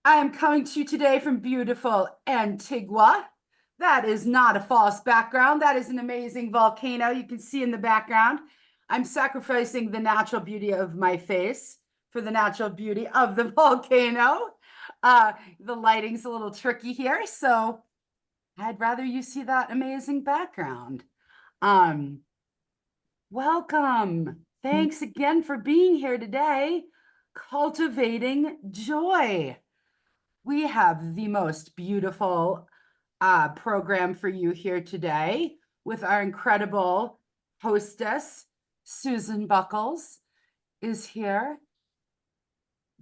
I am coming to you today from beautiful Antigua. That is not a false background. That is an amazing volcano you can see in the background. I'm sacrificing the natural beauty of my face for the natural beauty of the volcano. The lighting's a little tricky here, so I'd rather you see that amazing background. Um, Welcome. Thanks again for being here today. Cultivating Joy. We have the most beautiful program for you here today with our incredible hostess, Susan Buchholz, is here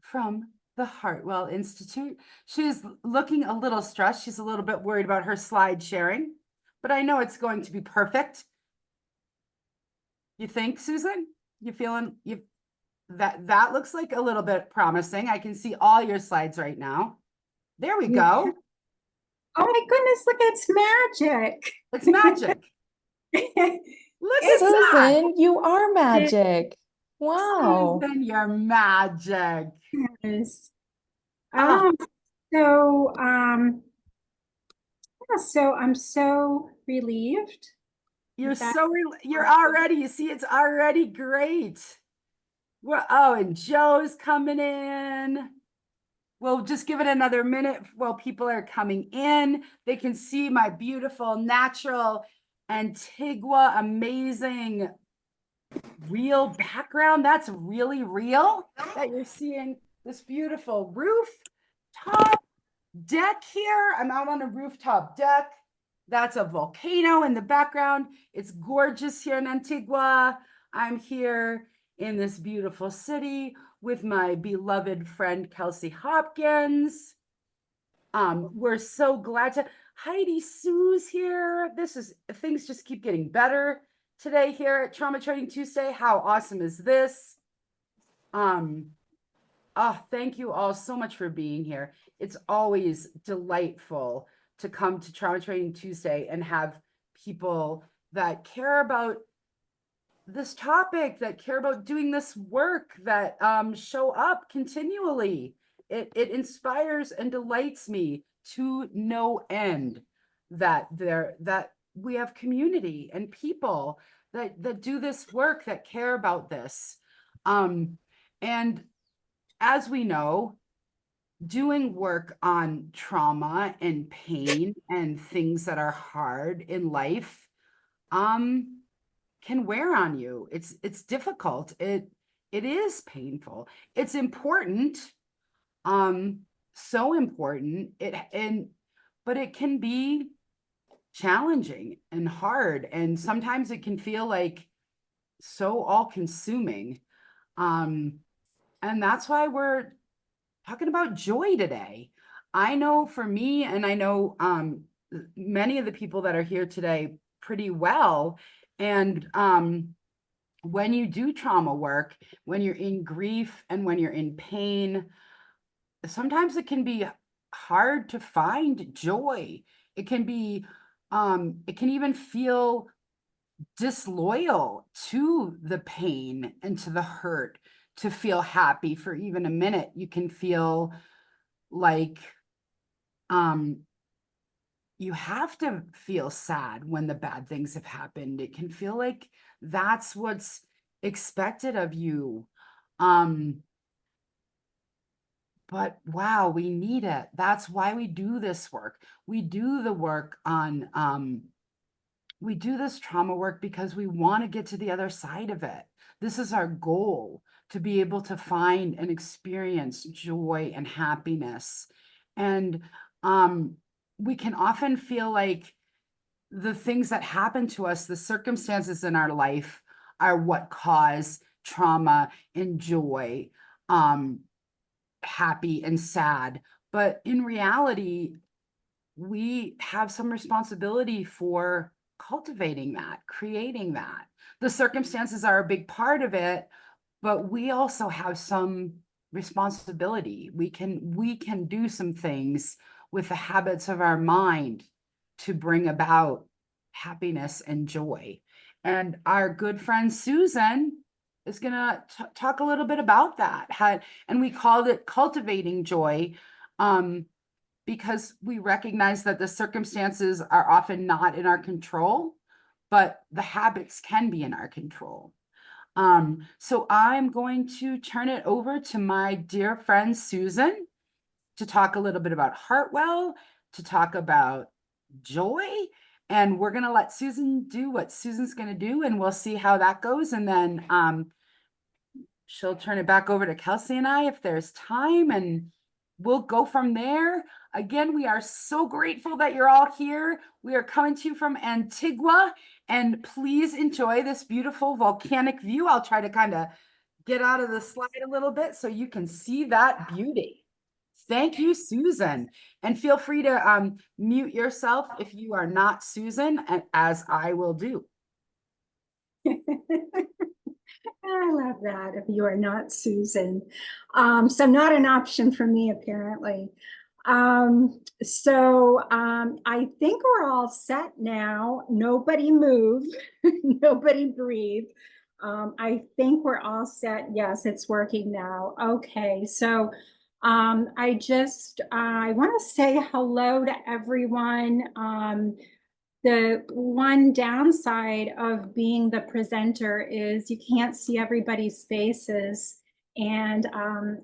from the Heartwell Institute. She's looking a little stressed. She's a little bit worried about her slide sharing, but I know it's going to be perfect. You think, Susan? You feeling that looks like a little bit promising. I can see all your slides right now. There we go. Oh my goodness, look, it's magic. It's magic. Look at that. Susan, you are magic. Wow. Susan, you're magic. Yes. Ah, Um, so yeah, so I'm so relieved you're that you're already, you see, it's already great. And Joe's coming in. We'll just give it another minute while people are coming in. They can see my beautiful, natural, Antigua, amazing, real background. That's really real that you're seeing this beautiful rooftop deck here. I'm out on a rooftop deck. That's a volcano in the background. It's gorgeous here in Antigua. I'm here in this beautiful city with my beloved friend, Kelsey Hopkins. We're so glad to, Heidi Sue's here. Things just keep getting better today here at Trauma Training Tuesday. How awesome is this? Thank you all so much for being here. It's always delightful to come to Trauma Training Tuesday and have people that care about this topic, that care about doing this work, that show up continually. It inspires and delights me to no end that we have community and people that do this work, that care about this. And as we know, doing work on trauma and pain and things that are hard in life can wear on you. It's difficult. It is painful. It's important. So important. But it can be challenging and hard, and sometimes it can feel like so all-consuming. And that's why we're talking about joy today. I know for me, and I know many of the people that are here today pretty well. And when you do trauma work, when you're in grief and when you're in pain, sometimes it can be hard to find joy. It can even feel disloyal to the pain and to the hurt to feel happy for even a minute. You can feel like you have to feel sad when the bad things have happened. It can feel like that's what's expected of you. But wow, we need it. That's why we do this work. We do the work on we do this trauma work because we want to get to the other side of it. This is our goal, to be able to find and experience joy and happiness. And we can often feel like the things that happen to us, the circumstances in our life, are what cause trauma and joy, happy and sad. But in reality, we have some responsibility for cultivating that, creating that. The circumstances are a big part of it, but we also have some responsibility. We can do some things with the habits of our mind to bring about happiness and joy. And our good friend Susan is going to talk a little bit about that. And we called it Cultivating Joy because we recognize that the circumstances are often not in our control, but the habits can be in our control. So I'm going to turn it over to my dear friend Susan to talk a little bit about Heartwell, to talk about joy. And we're going to let Susan do what Susan's going to do, and we'll see how that goes. And then she'll turn it back over to Kelsey and I if there's time, and we'll go from there. Again, we are so grateful that you're all here. We are coming to you from Antigua, and please enjoy this beautiful volcanic view. I'll try to kind of get out of the slide a little bit so you can see that beauty. Thank you, Susan. And feel free to mute yourself if you are not Susan, as I will do. I love that. If you are not Susan. So not an option for me, apparently. I think we're all set now. Nobody move. Nobody breathe. I think we're all set. Yes, it's working now. Okay, so I want to say hello to everyone. The one downside of being the presenter is you can't see everybody's faces, and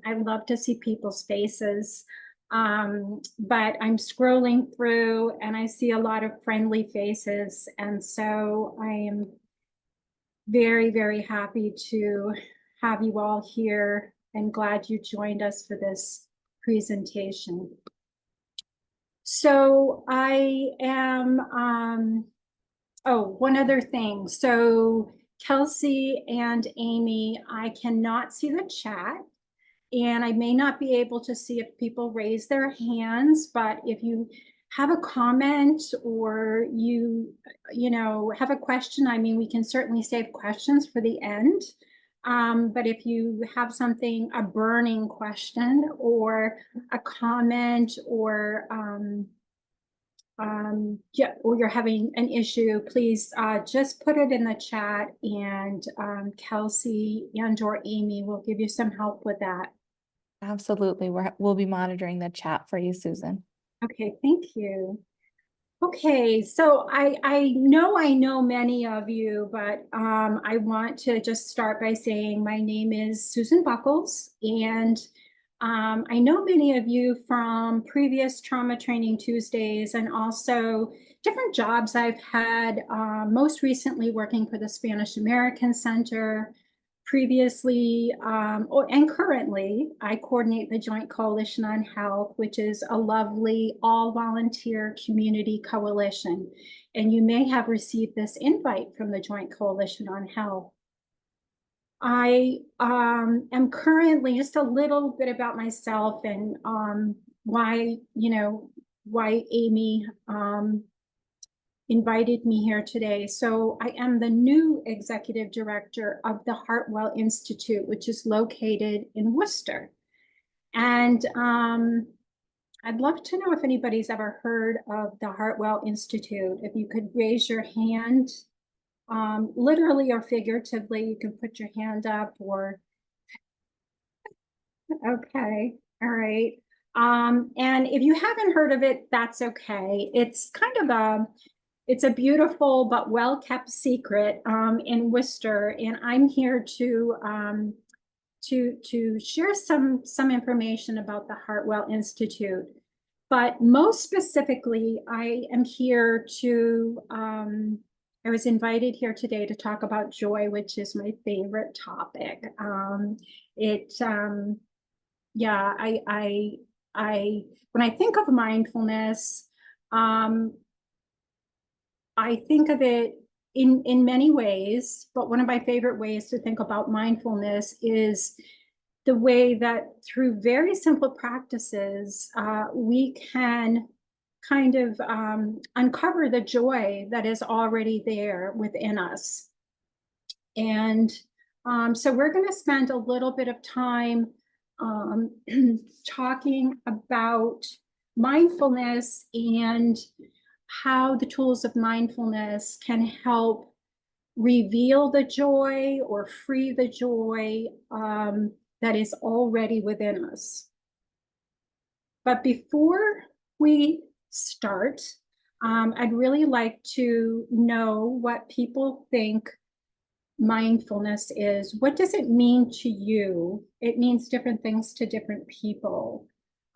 I'd love to see people's faces. But I'm scrolling through and I see a lot of friendly faces, and so I am very, very happy to have you all here and glad you joined us for this presentation. So I am, one other thing. So Kelsey and Amy, I cannot see the chat, and I may not be able to see if people raise their hands, but if you have a comment or you have a question, I mean, we can certainly save questions for the end. But if you have something, a burning question or a comment, or or you're having an issue, please just put it in the chat, and Kelsey and/or Amy will give you some help with that. Absolutely. We'll be monitoring the chat for you, Susan. Okay, thank you. Okay, so I know many of you, but I want to just start by saying my name is Susan Buchholz, and I know many of you from previous Trauma Training Tuesdays and also different jobs I've had, most recently working for the Spanish American Center. Previously, and currently, I coordinate the Joint Coalition on Health, which is a lovely all-volunteer community coalition. And you may have received this invite from the Joint Coalition on Health. I am currently, just a little bit about myself and why Amy invited me here today. So I am the new executive director of the Heartwell Institute, which is located in Worcester. And I'd love to know if anybody's ever heard of the Heartwell Institute. If you could raise your hand, literally or figuratively, you can put your hand up, or, okay, all right. And if you haven't heard of it, that's okay. It's kind of it's a beautiful but well-kept secret in Worcester, and I'm here to share some information about the Heartwell Institute. But most specifically, I am here to I was invited here today to talk about joy, which is my favorite topic. When I think of mindfulness, I think of it in many ways, but one of my favorite ways to think about mindfulness is the way that through very simple practices, we can kind of uncover the joy that is already there within us. And so we're going to spend a little bit of time talking about mindfulness and how the tools of mindfulness can help reveal the joy or free the joy that is already within us. But before we start, I'd really like to know what people think mindfulness is. What does it mean to you? It means different things to different people.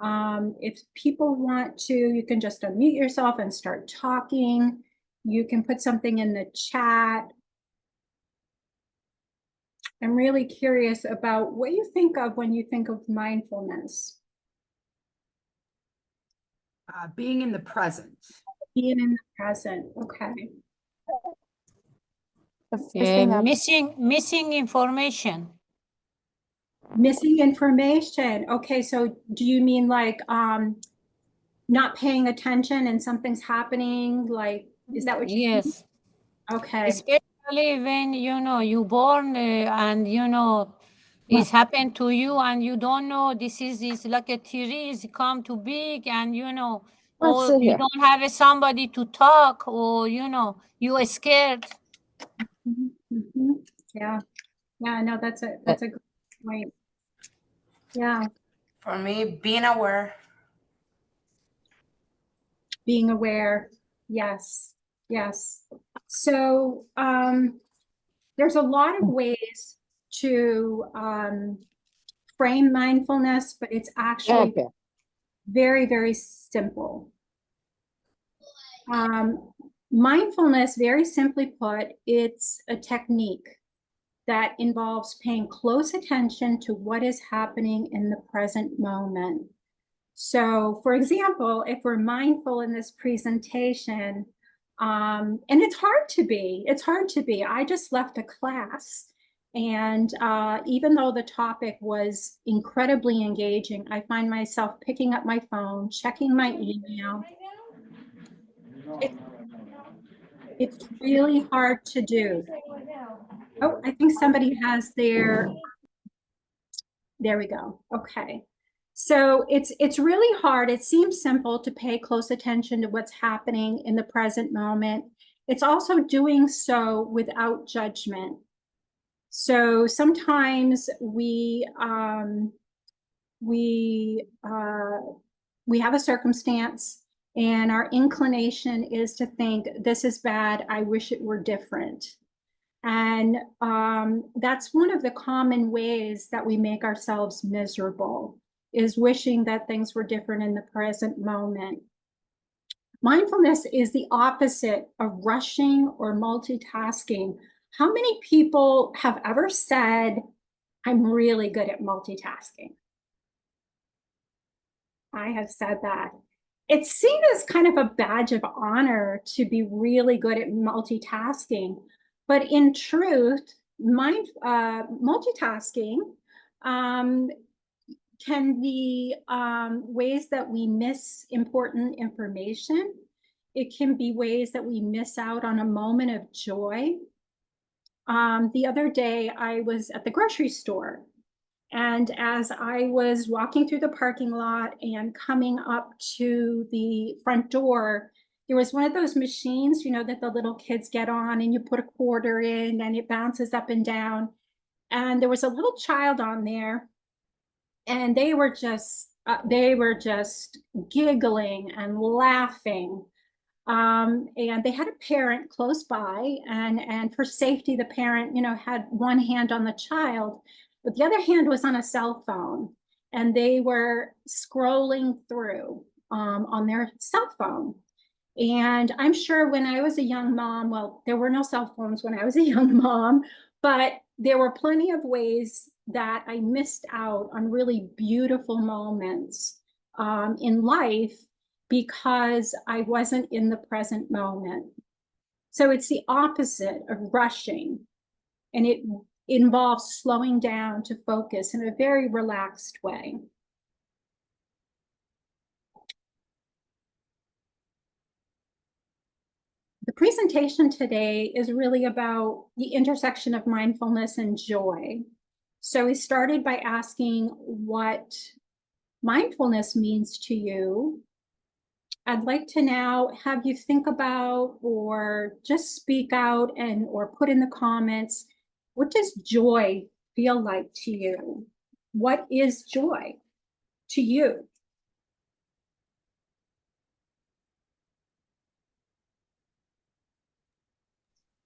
If people want to, you can just unmute yourself and start talking. You can put something in the chat. I'm really curious about what you think of when you think of mindfulness. Being in the present. Being in the present. Okay. The first thing that Missing information. Missing information. Okay, so do you mean like not paying attention and something's happening? Like, is that what you mean? Yes. Okay. Especially when, you born and, it's happened to you and you don't know this is like a tree is come to big and, or you don't have somebody to talk or, you are scared. Yeah. Yeah, no, that's a good point. Yeah. For me, being aware. Being aware. Yes. Yes. So there's a lot of ways to frame mindfulness, but it's actually very, very simple. Mindfulness, very simply put, it's a technique that involves paying close attention to what is happening in the present moment. So, for example, if we're mindful in this presentation, and it's hard to be. I just left a class, and even though the topic was incredibly engaging, I find myself picking up my phone, checking my email. It's really hard to do. Oh, I think somebody has there we go. Okay. So it's really hard. It seems simple to pay close attention to what's happening in the present moment. It's also doing so without judgment. So sometimes we have a circumstance and our inclination is to think, this is bad, I wish it were different. And that's one of the common ways that we make ourselves miserable, is wishing that things were different in the present moment. Mindfulness is the opposite of rushing or multitasking. How many people have ever said, I'm really good at multitasking? I have said that. It's seen as kind of a badge of honor to be really good at multitasking. But in truth, multitasking can be ways that we miss important information. It can be ways that we miss out on a moment of joy. The other day, I was at the grocery store. And as I was walking through the parking lot and coming up to the front door, there was one of those machines, that the little kids get on and you put a quarter in and it bounces up and down. And there was a little child on there and they were just giggling and laughing. And they had a parent close by and for safety, the parent, had one hand on the child, but the other hand was on a cell phone and they were scrolling through on their cell phone. And I'm sure when I was a young mom, well, there were no cell phones when I was a young mom, but there were plenty of ways that I missed out on really beautiful moments in life because I wasn't in the present moment. So it's the opposite of rushing, and it involves slowing down to focus in a very relaxed way. The presentation today is really about the intersection of mindfulness and joy. So we started by asking what mindfulness means to you. I'd like to now have you think about or just speak out or put in the comments, what does joy feel like to you? What is joy to you?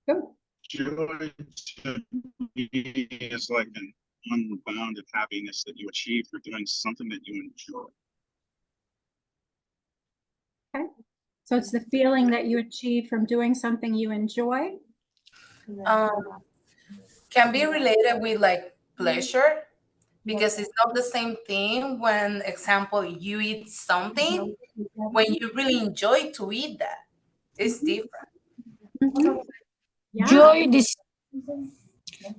Go. Joy to me is like an unbounded happiness that you achieve for doing something that you enjoy. Okay. So it's the feeling that you achieve from doing something you enjoy. Can be related with like pleasure because it's not the same thing when, example, you eat something when you really enjoy to eat that. It's different. Mhm. Yeah.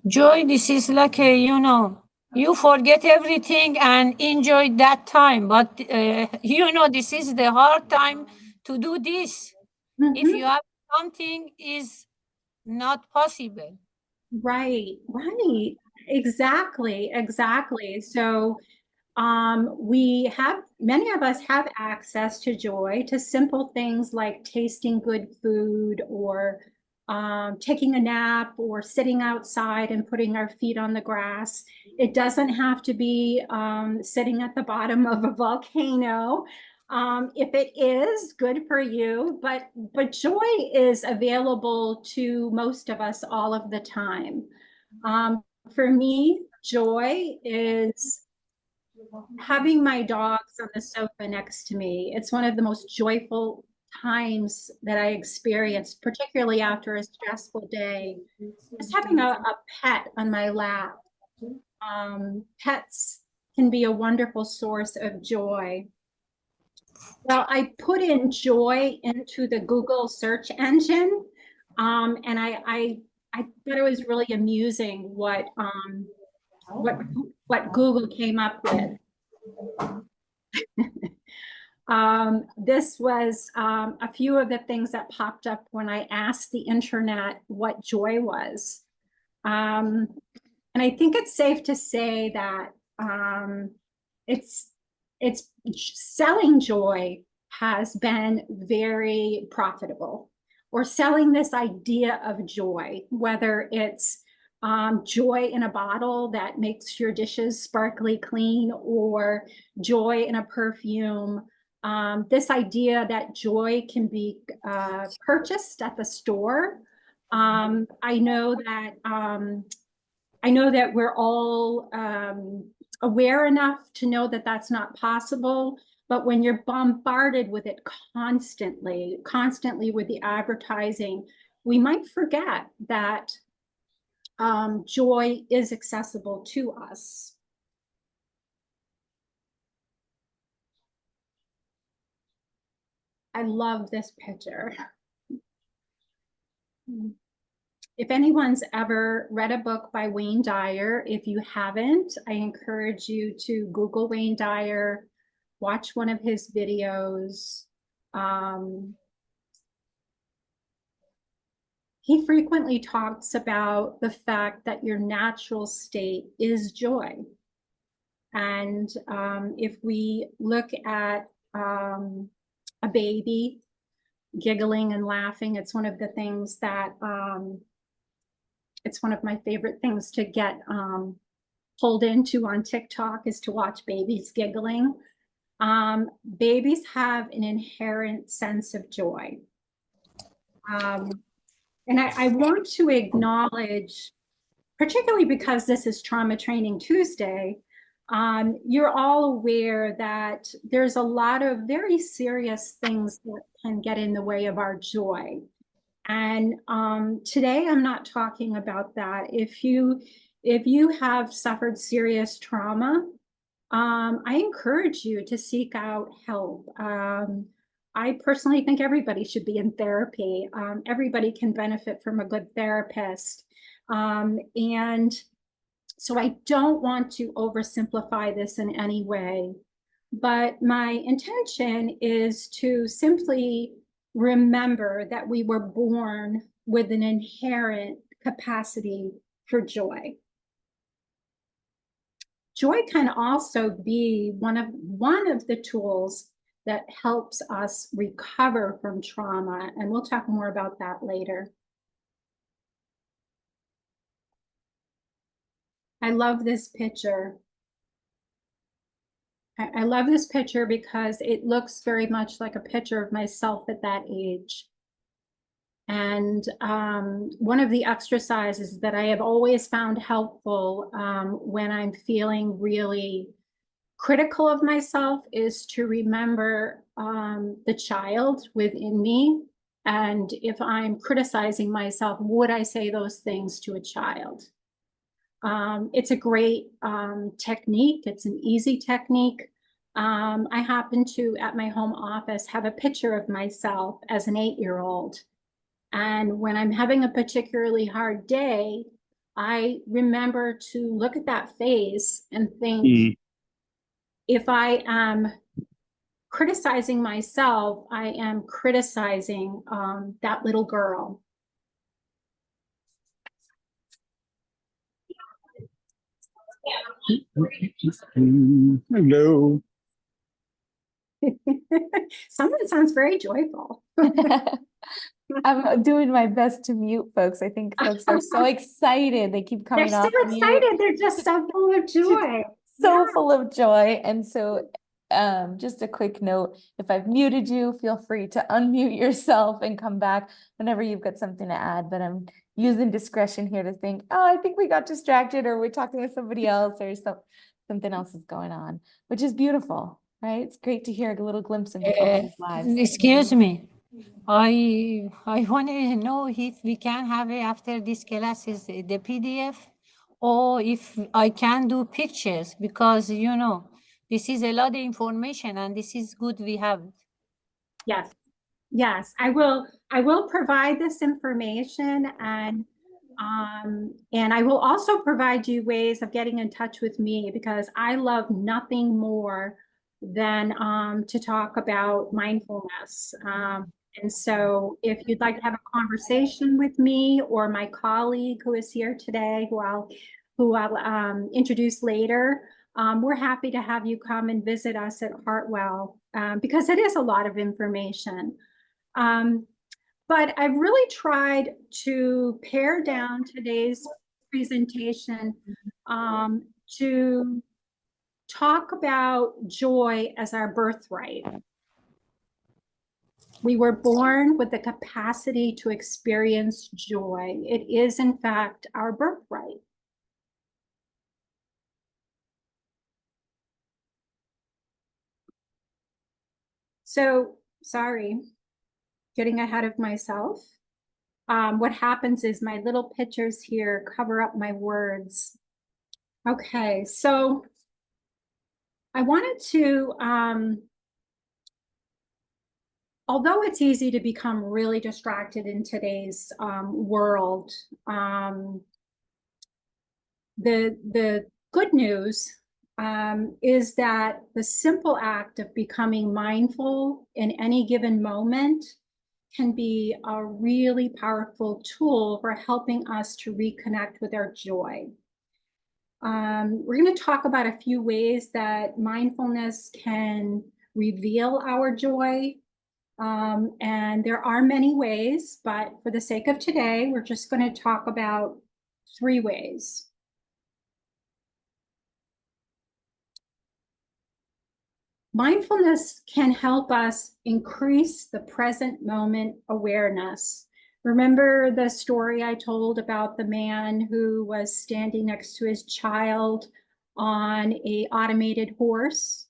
Joy, this is like a, you forget everything and enjoy that time. But, this is the hard time to do this. If Mhm. you have something is not possible. Right. Exactly. So many of us have access to joy, to simple things like tasting good food or taking a nap or sitting outside and putting our feet on the grass. It doesn't have to be sitting at the bottom of a volcano. If it is, good for you, but joy is available to most of us all of the time. For me, joy is having my dogs on the sofa next to me. It's one of the most joyful times that I experience, particularly after a stressful day. Just having a pet on my lap. Pets can be a wonderful source of joy. Well, I put in joy into the Google search engine, and I thought it was really amusing what Google came up with. This was a few of the things that popped up when I asked the internet what joy was. And I think it's safe to say that it's selling joy has been very profitable, or selling this idea of joy, whether it's joy in a bottle that makes your dishes sparkly clean, or joy in a perfume. This idea that joy can be purchased at the store. I know that we're all aware enough to know that that's not possible. But when you're bombarded with it constantly with the advertising, we might forget that joy is accessible to us. I love this picture. If anyone's ever read a book by Wayne Dyer, if you haven't, I encourage you to Google Wayne Dyer, watch one of his videos. He frequently talks about the fact that your natural state is joy. And if we look at a baby giggling and laughing, it's one of the things that it's one of my favorite things to get pulled into on TikTok, is to watch babies giggling. Babies have an inherent sense of joy. And I want to acknowledge, particularly because this is Trauma Training Tuesday, you're all aware that there's a lot of very serious things that can get in the way of our joy. And today I'm not talking about that. If you have suffered serious trauma, I encourage you to seek out help. I personally think everybody should be in therapy. Everybody can benefit from a good therapist. And so I don't want to oversimplify this in any way, but my intention is to simply remember that we were born with an inherent capacity for joy. Joy can also be one of the tools that helps us recover from trauma, and we'll talk more about that later. I love this picture. I love this picture because it looks very much like a picture of myself at that age. And one of the exercises that I have always found helpful when I'm feeling really critical of myself is to remember the child within me. And if I'm criticizing myself, would I say those things to a child? It's a great technique. It's an easy technique. I happen to, at my home office, have a picture of myself as an 8-year-old. And when I'm having a particularly hard day, I remember to look at that face and think, if I am criticizing myself, I am criticizing that little girl. Hello. Someone sounds very joyful. I'm doing my best to mute folks. I think folks are so excited. They keep They're coming so off mute. excited. They're just so full of joy. So full of joy. And so just a quick note, if I've muted you, feel free to unmute yourself and come back whenever you've got something to add. But I'm using discretion here to think, oh, I think we got distracted, or we're talking with somebody else, or something else is going on, which is beautiful, right? It's great to hear a little glimpse into folks' lives. Excuse me. I want to know if we can have it after this class is the PDF, or if I can do pictures, because you know this is a lot of information and this is good we have it. Yes, yes, I will provide this information, and I will also provide you ways of getting in touch with me, because I love nothing more than to talk about mindfulness. And so if you'd like to have a conversation with me or my colleague who is here today, who I'll introduce later, we're happy to have you come and visit us at Heartwell, because it is a lot of information. But I've really tried to pare down today's presentation to talk about joy as our birthright. We were born with the capacity to experience joy. It is, in fact, our birthright. So, sorry, getting ahead of myself. What happens is my little pictures here cover up my words. Okay, so I wanted to, although it's easy to become really distracted in today's world, the good news is that the simple act of becoming mindful in any given moment can be a really powerful tool for helping us to reconnect with our joy. We're going to talk about a few ways that mindfulness can reveal our joy. And there are many ways, but for the sake of today, we're just going to talk about 3 ways. Mindfulness can help us increase the present moment awareness. Remember the story I told about the man who was standing next to his child on an automated horse?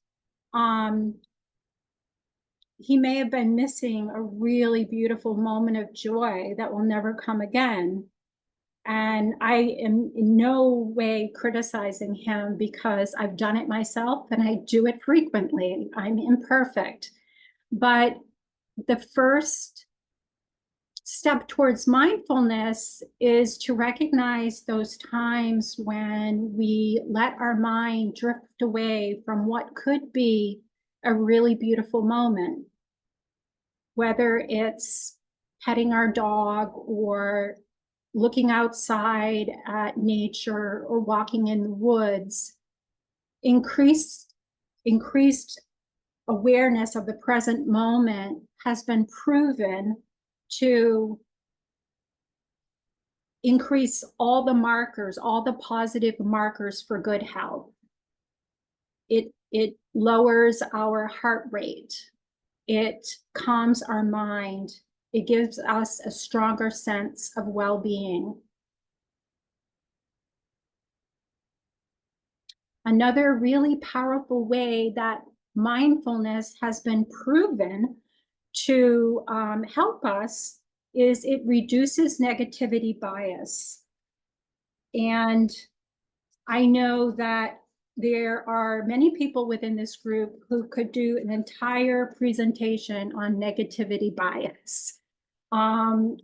He may have been missing a really beautiful moment of joy that will never come again. And I am in no way criticizing him, because I've done it myself and I do it frequently. I'm imperfect. But the first step towards mindfulness is to recognize those times when we let our mind drift away from what could be a really beautiful moment, whether it's petting our dog or looking outside at nature or walking in the woods. Increased awareness of the present moment has been proven to increase all the markers, all the positive markers for good health. It lowers our heart rate. It calms our mind. It gives us a stronger sense of well-being. Another really powerful way that mindfulness has been proven to help us is it reduces negativity bias. And I know that there are many people within this group who could do an entire presentation on negativity bias.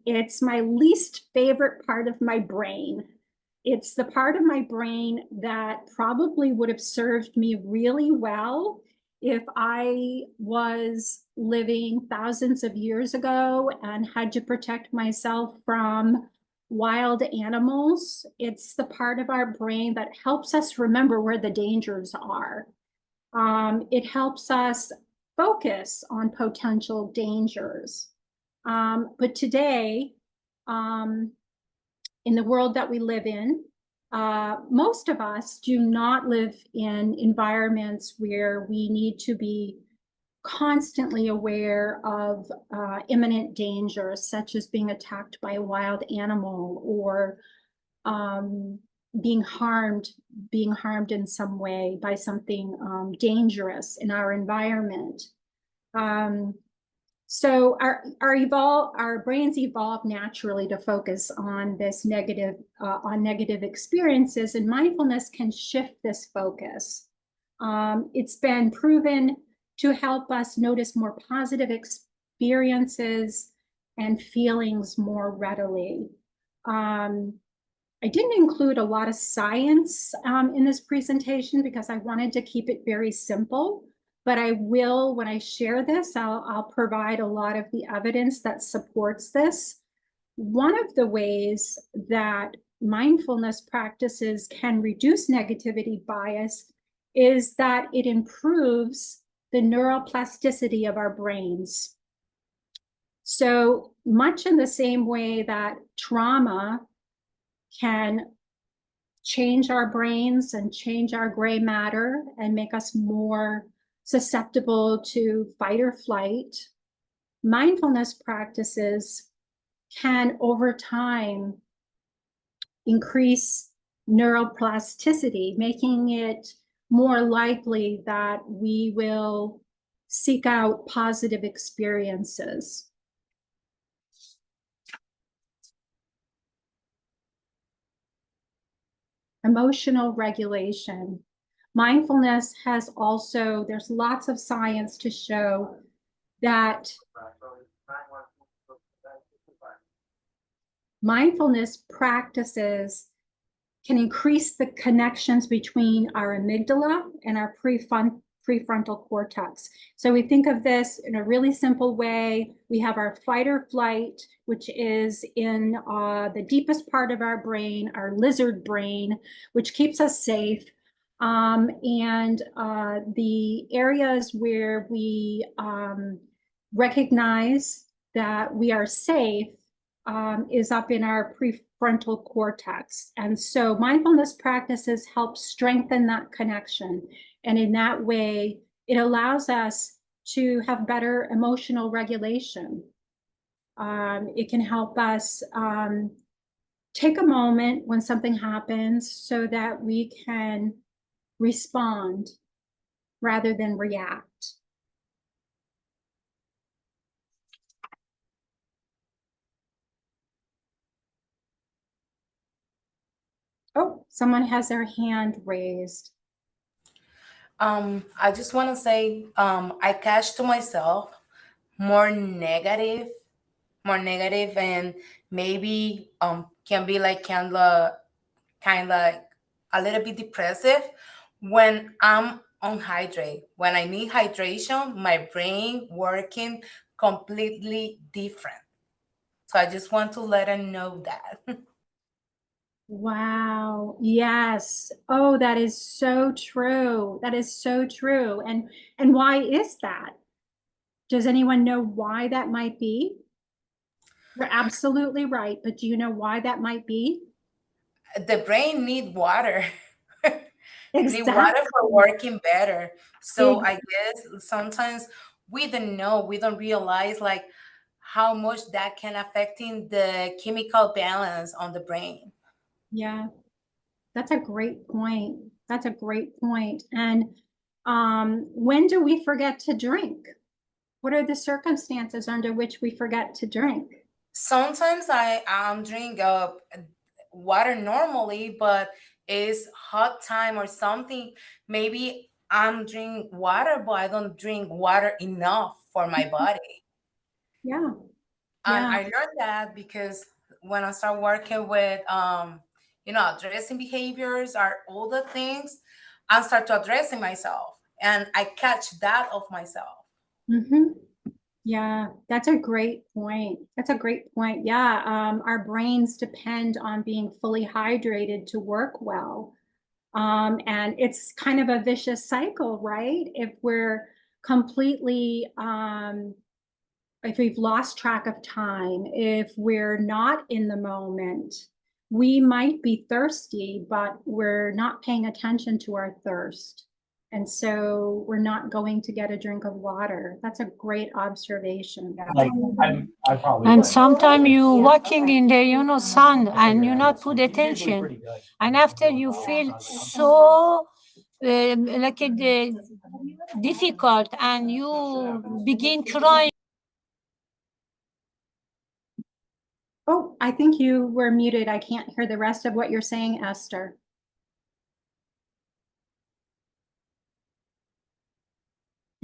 It's my least favorite part of my brain. It's the part of my brain that probably would have served me really well if I was living thousands of years ago and had to protect myself from wild animals. It's the part of our brain that helps us remember where the dangers are. It helps us focus on potential dangers. But today, in the world that we live in, most of us do not live in environments where we need to be constantly aware of imminent dangers, such as being attacked by a wild animal or being harmed in some way by something dangerous in our environment. So our brains evolved naturally to focus on this negative experiences, and mindfulness can shift this focus. It's been proven to help us notice more positive experiences and feelings more readily. I didn't include a lot of science in this presentation because I wanted to keep it very simple, but I will, when I share this, I'll provide a lot of the evidence that supports this. One of the ways that mindfulness practices can reduce negativity bias is that it improves the neuroplasticity of our brains. So much in the same way that trauma can change our brains and change our gray matter and make us more susceptible to fight or flight, mindfulness practices can over time increase neuroplasticity, making it more likely that we will seek out positive experiences. Emotional regulation. Mindfulness has also, there's lots of science to show that mindfulness practices can increase the connections between our amygdala and our prefrontal cortex. So we think of this in a really simple way. We have our fight or flight, which is in the deepest part of our brain, our lizard brain, which keeps us safe. And the areas where we recognize that we are safe is up in our prefrontal cortex. And so mindfulness practices help strengthen that connection. And in that way, it allows us to have better emotional regulation. It can help us take a moment when something happens so that we can respond rather than react. Oh, someone has their hand raised. I just want to say, I catch to myself more negative, and maybe can be like kind of a little bit depressive when I'm unhydrated. When I need hydration, my brain working completely different. So I just want to let her know that. Wow. Yes. Oh, that is so true. That is so true. And why is that? Does anyone know why that might be? You're absolutely right, but do you know why that might be? The brain need water. Need Exactly. water for working better. So I guess sometimes we don't know, we don't realize like how much that can affecting the chemical balance on the brain. Yeah, that's a great point. That's a great point. And when do we forget to drink? What are the circumstances under which we forget to drink? Sometimes I drink water normally, but it's hot time or something. Maybe I'm drink water, but I don't drink water enough for my body. Yeah. And Yeah. I learned that because when I start working with, addressing behaviors or all the things, I start to addressing myself, and I catch that of myself. Mm-hmm. Yeah, that's a great point. That's a great point. Yeah, our brains depend on being fully hydrated to work well. And it's kind of a vicious cycle, right? If we're completely, if we've lost track of time, if we're not in the moment, we might be thirsty, but we're not paying attention to our thirst. And so we're not going to get a drink of water. That's a great observation. Like I probably And would. sometimes you walking in the sun and you not put attention, and after you feel so like difficult, and you begin crying. Oh, I think you were muted. I can't hear the rest of what you're saying, Esther.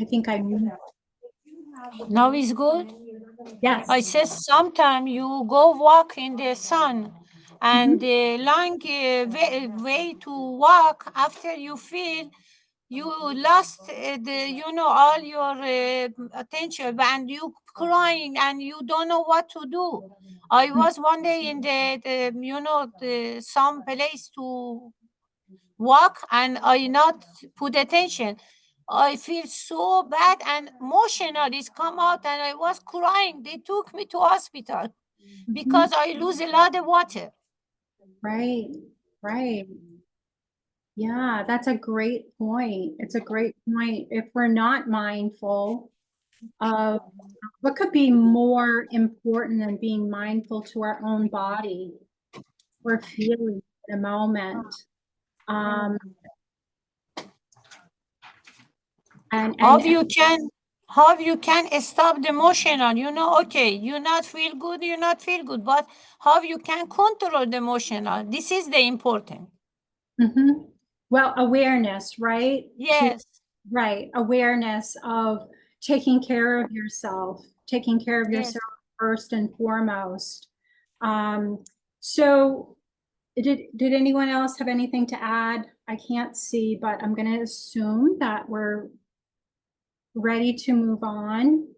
I think I muted. Now is good. Yes. I said sometimes you go walk in the sun, and the long way to walk, after you feel you lost all your attention, and you crying and you don't know what to do. I was one day in some place to walk, and I not put attention. I feel so bad and emotional. It's come out, and I was crying. They took me to hospital because I lose a lot of water. Right, right. Yeah, that's a great point. It's a great point. If we're not mindful of what could be more important than being mindful to our own body or feeling in a moment. How you can stop the emotional, okay, you not feel good, but how you can control the emotional, this is the important. Well, awareness, right? Yes. Right, awareness of taking care of yourself, taking care of Yes. yourself first and foremost. So did anyone else have anything to add? I can't see, but I'm going to assume that we're ready to move on.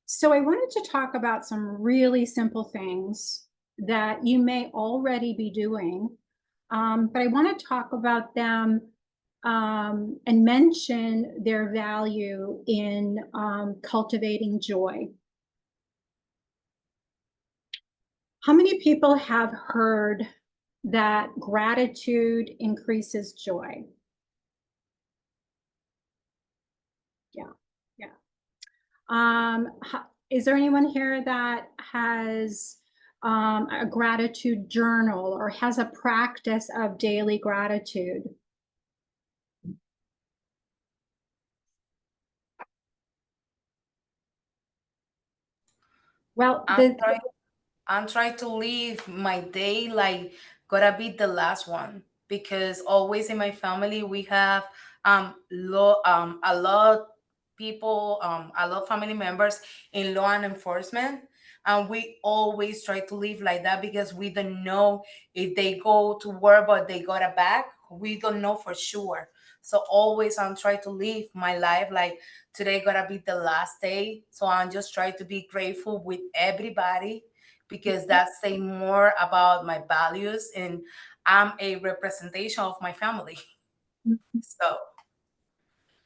So I wanted to talk about some really simple things that you may already be doing, but I want to talk about them and mention their value in cultivating joy. How many people have heard that gratitude increases joy? Yeah. Is there anyone here that has a gratitude journal or has a practice of daily gratitude? Well, I'm trying to live my day like gotta be the last one, because always in my family we have a lot people, a lot of family members in law and enforcement, and we always try to live like that because we don't know if they go to work but they got a back. We don't know for sure. So always I'm trying to live my life like today gotta be the last day. So I'm just trying to be grateful with everybody, because that's saying more about my values, and I'm a representation of my family. So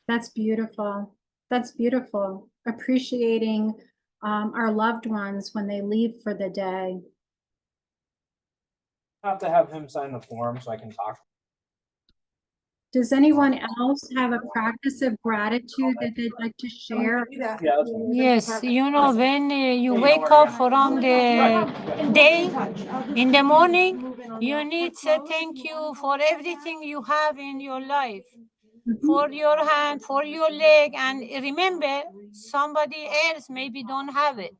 that's beautiful. That's beautiful. Appreciating our loved ones when they leave for the day. I have to have him sign the form so I can talk. Does anyone else have a practice of gratitude that they'd like to share? Yes, you know, when you wake up from the day in the morning, you need to thank you for everything you have in your life, for your hand, for your leg, and remember, somebody else maybe don't have it.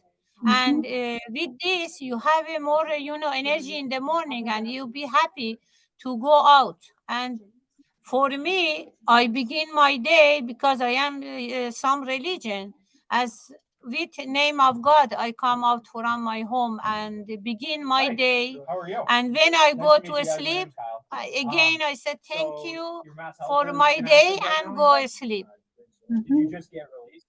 And with this, you have a more, energy in the morning, and you'll be happy to go out. And for me, I begin my day because I am some religion. As with name of God, I come out from my home and begin my day. How are you? And when I Nice go to meet to you. sleep, Kyle. again I said thank So you your mass for health my is day connected and right go sleep. Did you just get released?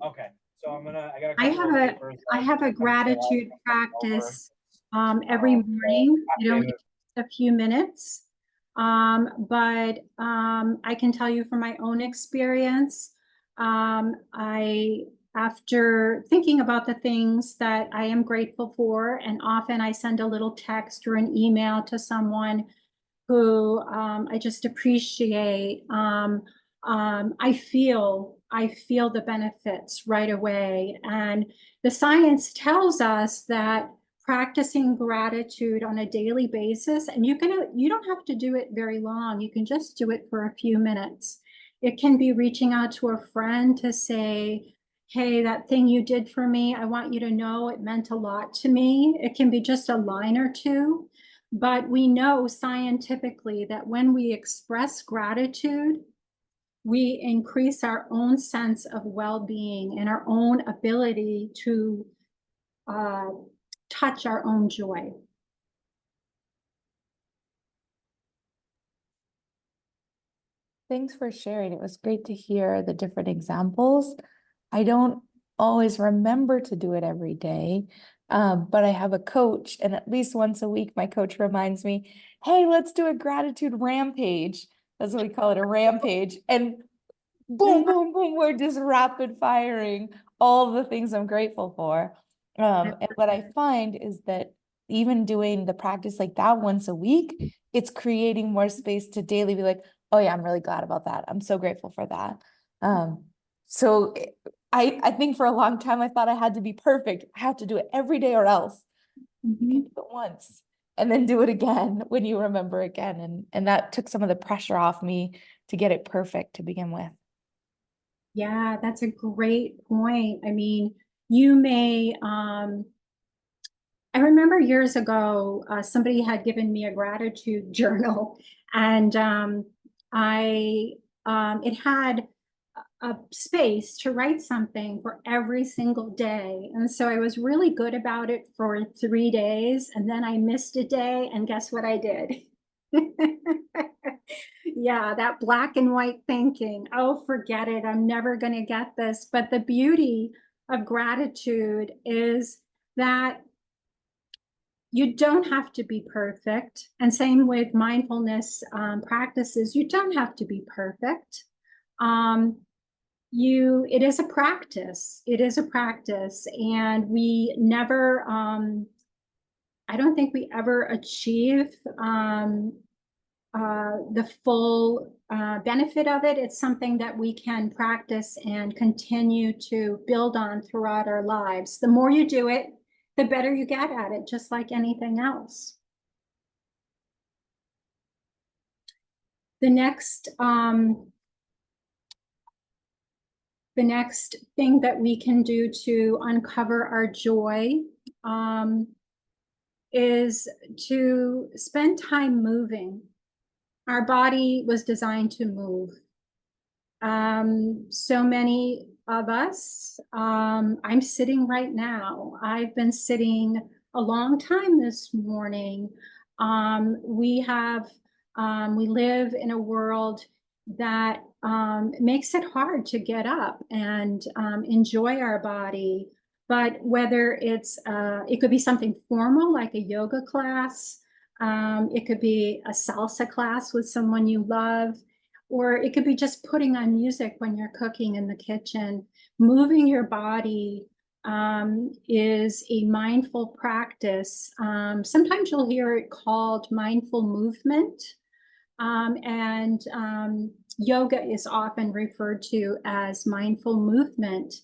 Okay, so I got a I couple have of a papers. I have a gratitude practice every morning. It only takes a few minutes. But I can tell you from my own experience, after thinking about the things that I am grateful for, and often I send a little text or an email to someone who I just appreciate. I feel the benefits right away, and the science tells us that practicing gratitude on a daily basis, and you don't have to do it very long. You can just do it for a few minutes. It can be reaching out to a friend to say, hey, that thing you did for me, I want you to know it meant a lot to me. It can be just a line or two. But we know scientifically that when we express gratitude, we increase our own sense of well-being and our own ability to touch our own joy. Thanks for sharing. It was great to hear the different examples. I don't always remember to do it every day, but I have a coach, and at least once a week, my coach reminds me, hey, let's do a gratitude rampage. That's what we call it, a rampage. And boom, boom, boom, we're just rapid firing all the things I'm grateful for. And what I find is that even doing the practice like that once a week, it's creating more space to daily be like, oh yeah, I'm really glad about that. I'm so grateful for that. So I think for a long time, I thought I had to be perfect. I have to do it every day or else. You can do it once and then do it again when you remember again. And that took some of the pressure off me to get it perfect to begin with. Yeah, that's a great point. I mean, you may, I remember years ago, somebody had given me a gratitude journal, and it had a space to write something for every single day. And so I was really good about it for 3 days, and then I missed a day, and guess what I did? Yeah, that black and white thinking, oh, forget it, I'm never going to get this. But the beauty of gratitude is that you don't have to be perfect. And same with mindfulness practices, you don't have to be perfect. It is a practice. It is a practice. And we never, I don't think we ever achieve the full benefit of it. It's something that we can practice and continue to build on throughout our lives. The more you do it, the better you get at it, just like anything else. The next thing that we can do to uncover our joy is to spend time moving. Our body was designed to move. So many of us, I'm sitting right now. I've been sitting a long time this morning. We live in a world that makes it hard to get up and enjoy our body. But whether it could be something formal like a yoga class, it could be a salsa class with someone you love, or it could be just putting on music when you're cooking in the kitchen. Moving your body is a mindful practice. Sometimes you'll hear it called mindful movement. And yoga is often referred to as mindful movement,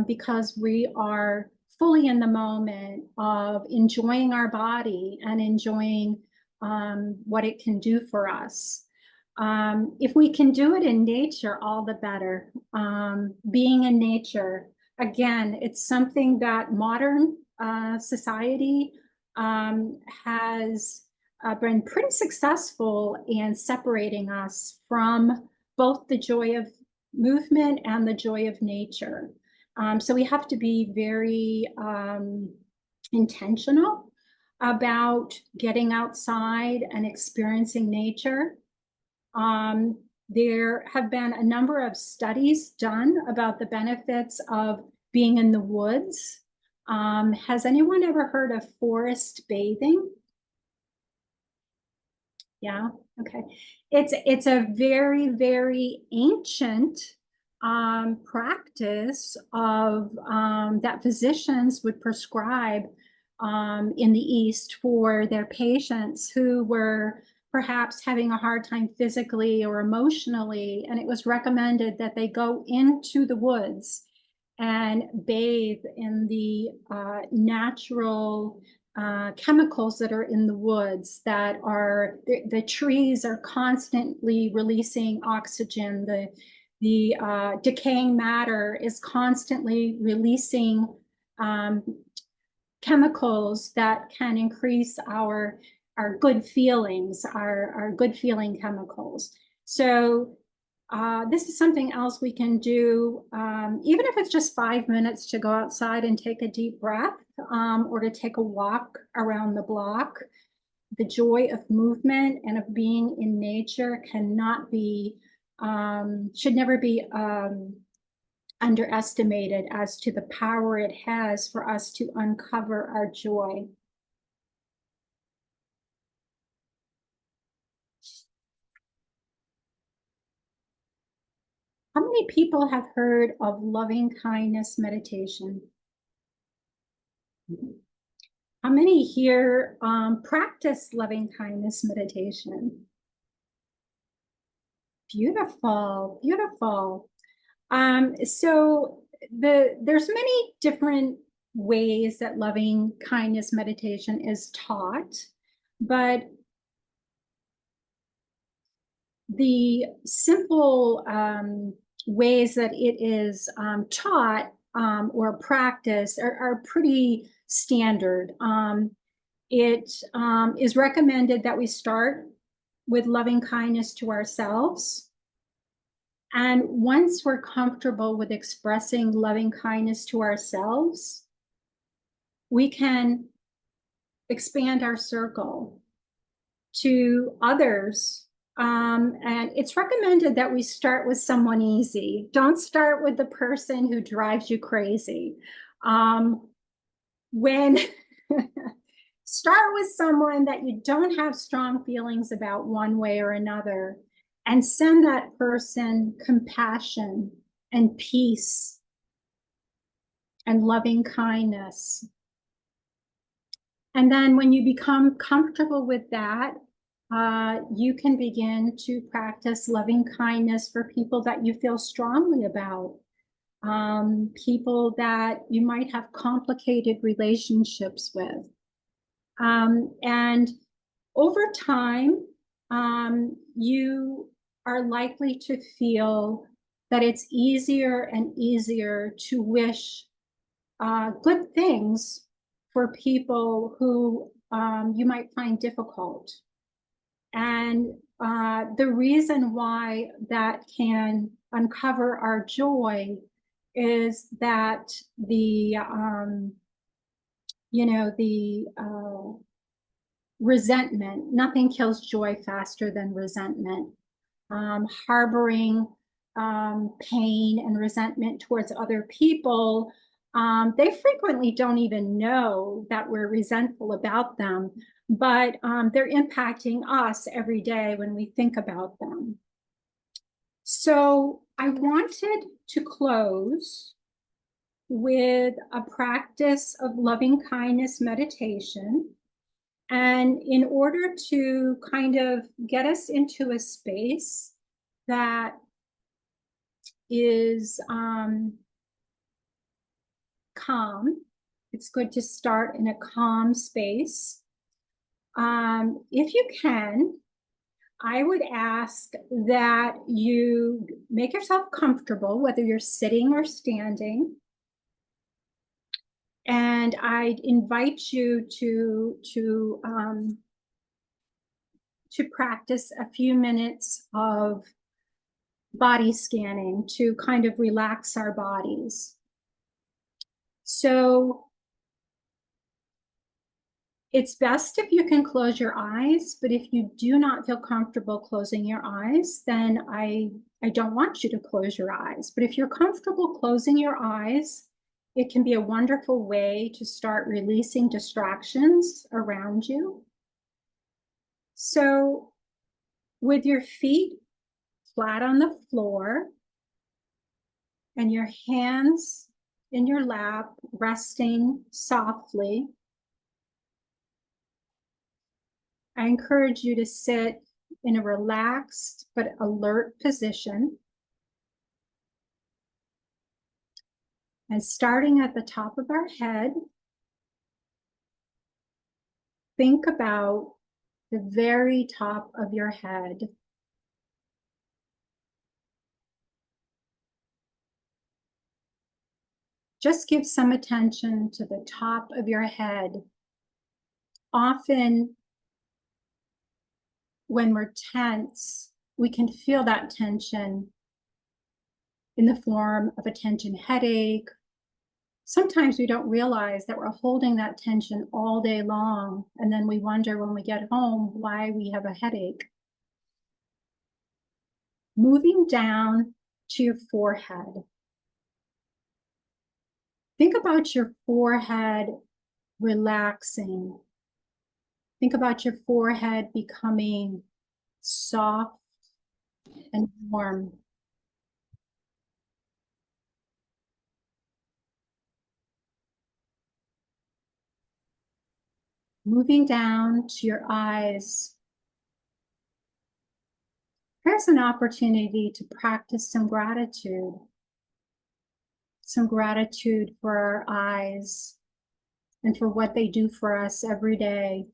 because we are fully in the moment of enjoying our body and enjoying what it can do for us. If we can do it in nature, all the better. Being in nature, again, it's something that modern society has been pretty successful in separating us from both the joy of movement and the joy of nature. So we have to be very intentional about getting outside and experiencing nature. There have been a number of studies done about the benefits of being in the woods. Has anyone ever heard of forest bathing? Yeah, okay. It's a very, very ancient practice of that physicians would prescribe in the East for their patients who were perhaps having a hard time physically or emotionally, and it was recommended that they go into the woods and bathe in the natural chemicals that are in the woods, that are the trees are constantly releasing oxygen, the decaying matter is constantly releasing chemicals that can increase our good feelings, our good feeling chemicals. So this is something else we can do, even if it's just 5 minutes, to go outside and take a deep breath, or to take a walk around the block. The joy of movement and of being in nature cannot be, should never be underestimated as to the power it has for us to uncover our joy. How many people have heard of loving kindness meditation? How many here practice loving kindness meditation? Beautiful, beautiful. So there's many different ways that loving kindness meditation is taught, but the simple ways that it is taught or practiced are pretty standard. It is recommended that we start with loving kindness to ourselves. And once we're comfortable with expressing loving kindness to ourselves, we can expand our circle to others. And it's recommended that we start with someone easy. Don't start with the person who drives you crazy. When start with someone that you don't have strong feelings about one way or another, and send that person compassion and peace and loving kindness. And then when you become comfortable with that, you can begin to practice loving kindness for people that you feel strongly about, people that you might have complicated relationships with. And over time, you are likely to feel that it's easier and easier to wish good things for people who you might find difficult. And the reason why that can uncover our joy is that the resentment, nothing kills joy faster than resentment. Harboring pain and resentment towards other people, they frequently don't even know that we're resentful about them, but they're impacting us every day when we think about them. So I wanted to close with a practice of loving kindness meditation. And in order to kind of get us into a space that is calm, it's good to start in a calm space. If you can, I would ask that you make yourself comfortable, whether you're sitting or standing. And I'd invite you to practice a few minutes of body scanning to kind of relax our bodies. So it's best if you can close your eyes, but if you do not feel comfortable closing your eyes, then I don't want you to close your eyes. But if you're comfortable closing your eyes, it can be a wonderful way to start releasing distractions around you. So with your feet flat on the floor and your hands in your lap resting softly, I encourage you to sit in a relaxed but alert position. And starting at the top of our head, think about the very top of your head. Just give some attention to the top of your head. Often, when we're tense, we can feel that tension in the form of a tension headache. Sometimes we don't realize that we're holding that tension all day long, and then we wonder when we get home why we have a headache. Moving down to your forehead. Think about your forehead relaxing. Think about your forehead becoming soft and warm. Moving down to your eyes. Here's an opportunity to practice some gratitude. Some gratitude for our eyes and for what they do for us every day.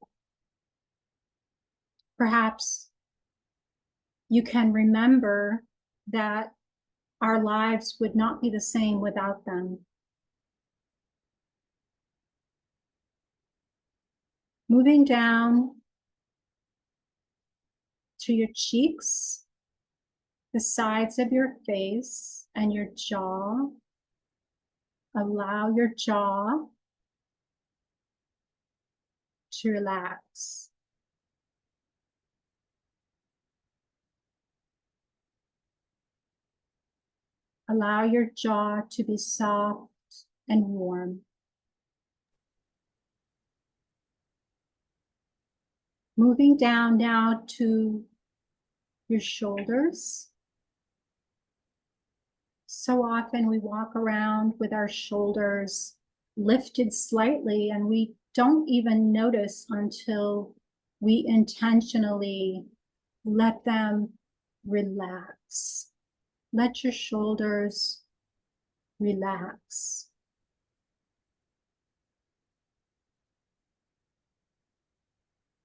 Perhaps you can remember that our lives would not be the same without them. Moving down to your cheeks, the sides of your face, and your jaw. Allow your jaw to relax. Allow your jaw to be soft and warm. Moving down now to your shoulders. So often we walk around with our shoulders lifted slightly and we don't even notice until we intentionally let them relax. Let your shoulders relax.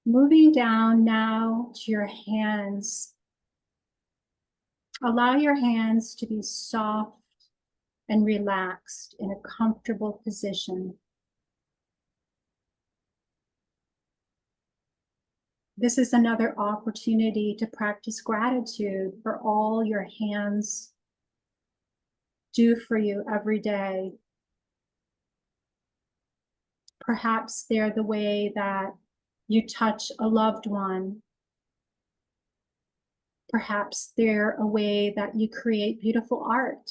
Moving down now to your hands. Allow your hands to be soft and relaxed in a comfortable position. This is another opportunity to practice gratitude for all your hands do for you every day. Perhaps they're the way that you touch a loved one. Perhaps they're a way that you create beautiful art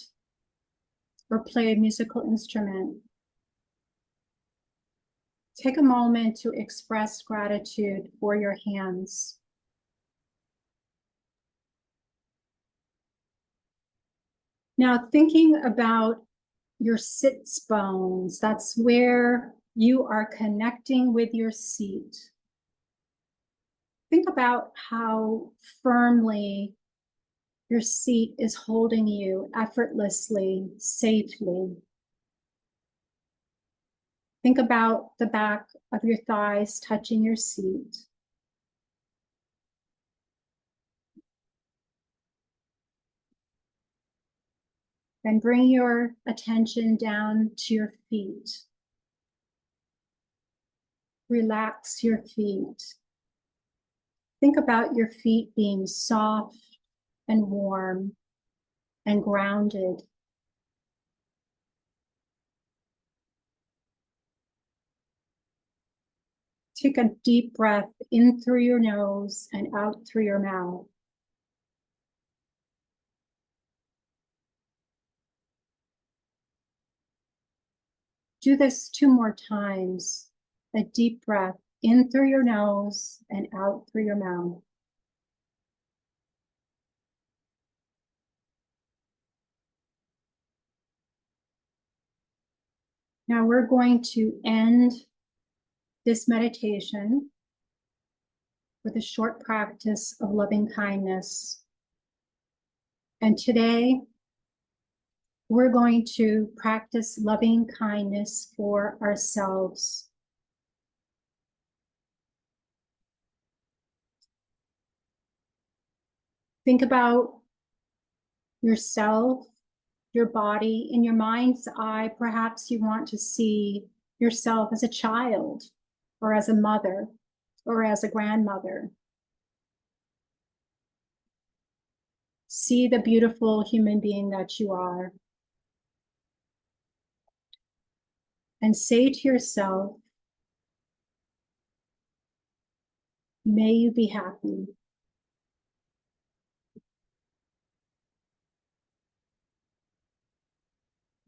or play a musical instrument. Take a moment to express gratitude for your hands. Now, thinking about your sits bones, that's where you are connecting with your seat. Think about how firmly your seat is holding you effortlessly, safely. Think about the back of your thighs touching your seat. Then bring your attention down to your feet. Relax your feet. Think about your feet being soft and warm and grounded. Take a deep breath in through your nose and out through your mouth. Do this 2 more times. A deep breath in through your nose and out through your mouth. Now we're going to end this meditation with a short practice of loving kindness. And today, we're going to practice loving kindness for ourselves. Think about yourself, your body. In your mind's eye, perhaps you want to see yourself as a child, or as a mother, or as a grandmother. See the beautiful human being that you are. And say to yourself, may you be happy.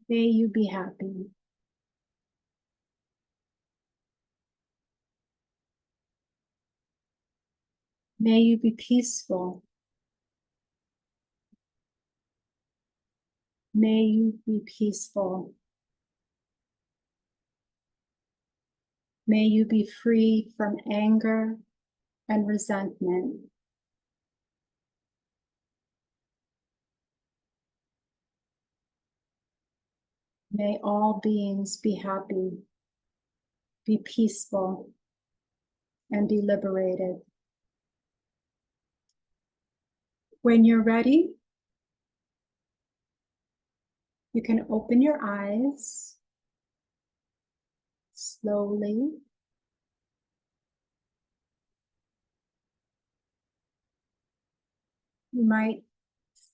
May you be happy. May you be peaceful. May you be peaceful. May you be free from anger and resentment. May all beings be happy, be peaceful, and be liberated. When you're ready, you can open your eyes slowly. You might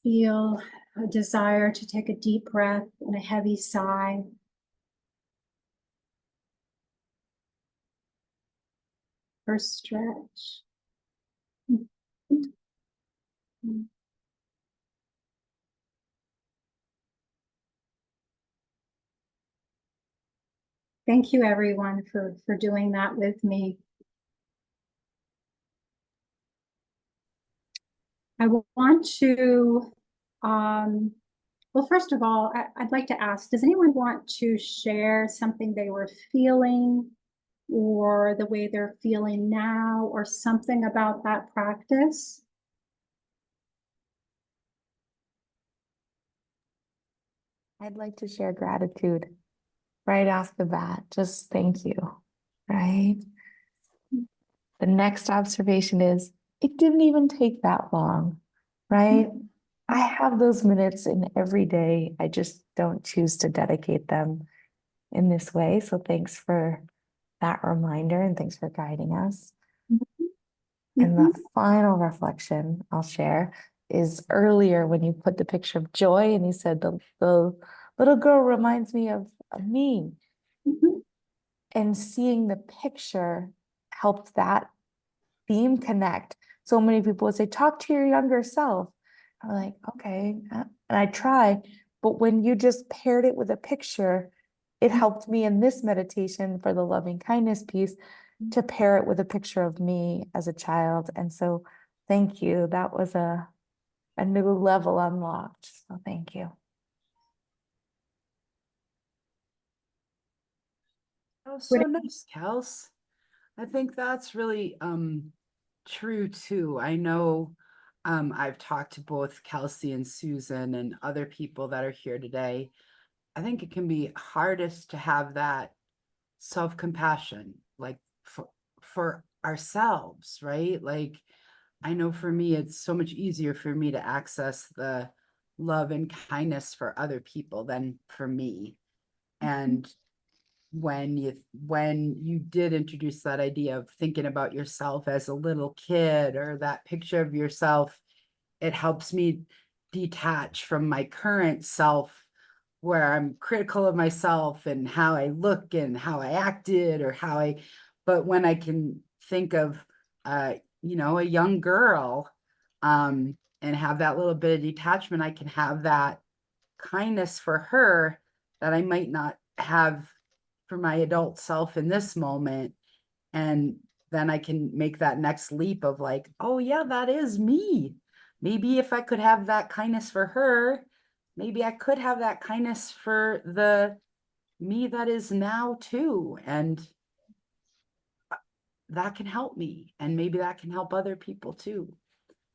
feel a desire to take a deep breath and a heavy sigh. Or stretch. Thank you, everyone, for doing that with me. I want to, well, first of all, I'd like to ask, does anyone want to share something they were feeling, or the way they're feeling now, or something about that practice? I'd like to share gratitude right off the bat. Just thank you, right? The next observation is it didn't even take that long, right? I have those minutes in every day. I just don't choose to dedicate them in this way. So thanks for that reminder, and thanks for guiding us. And the final reflection I'll share is earlier when you put the picture of Joy and you said the little girl reminds me of me. And seeing the picture helped that theme connect. So many people would say, talk to your younger self. I'm like, okay, and I try, but when you just paired it with a picture, it helped me in this meditation for the loving kindness piece to pair it with a picture of me as a child. And so thank you. That was a new level unlocked. So thank you. Oh, so nice, Kels. I think that's really true too. I know I've talked to both Kelsey and Susan and other people that are here today. I think it can be hardest to have that self-compassion, like for ourselves, right? Like I know for me, it's so much easier for me to access the love and kindness for other people than for me. And when you did introduce that idea of thinking about yourself as a little kid or that picture of yourself, it helps me detach from my current self where I'm critical of myself and how I look and how I acted or but when I can think of a young girl and have that little bit of detachment, I can have that kindness for her that I might not have for my adult self in this moment. And then I can make that next leap of like, oh yeah, that is me. Maybe if I could have that kindness for her, maybe I could have that kindness for the me that is now too. And that can help me. And maybe that can help other people too.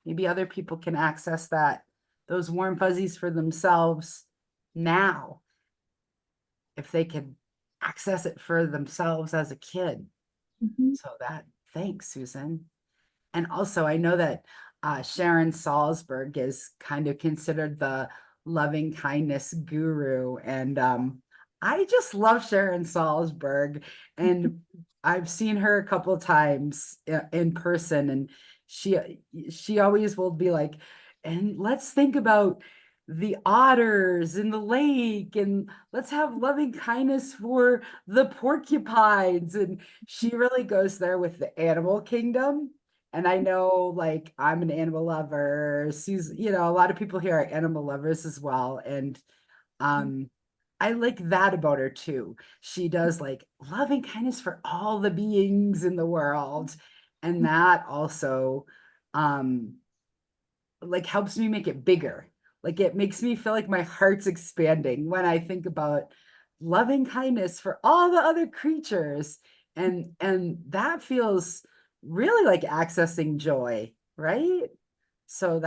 Maybe other people can access those warm fuzzies for themselves now, if they could access it for themselves as a kid. Mhm. So thanks, Susan. And also, I know that Sharon Salzberg is kind of considered the loving kindness guru. And I just love Sharon Salzberg. And I've seen her a couple of times in person. And she always will be like, and let's think about the otters in the lake. And let's have loving kindness for the porcupines. And she really goes there with the animal kingdom. And I know, like, I'm an animal lover. Susan, a lot of people here are animal lovers as well. And I like that about her too. She does like loving kindness for all the beings in the world. And that also like helps me make it bigger. Like it makes me feel like my heart's expanding when I think about loving kindness for all the other creatures. And that feels really like accessing joy, right? So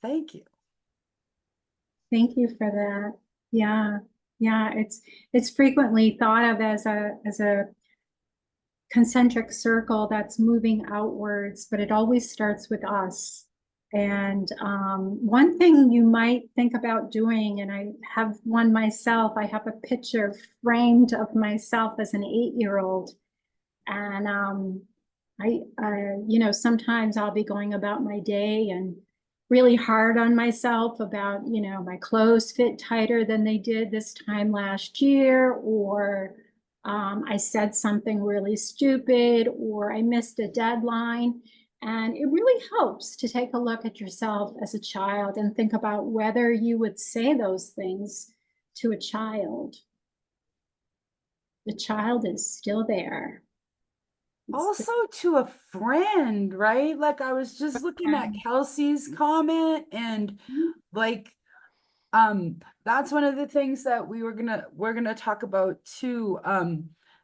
thank you. Thank you for that. Yeah. Yeah, it's frequently thought of as a concentric circle that's moving outwards, but it always starts with us. And one thing you might think about doing, and I have one myself, I have a picture framed of myself as an 8-year-old. And sometimes I'll be going about my day and really hard on myself about, my clothes fit tighter than they did this time last year, or I said something really stupid, or I missed a deadline. And it really helps to take a look at yourself as a child and think about whether you would say those things to a child. The child is still there. Also to a friend, right? Like I was just looking at Kelsey's comment and like that's one of the things that we're gonna talk about too.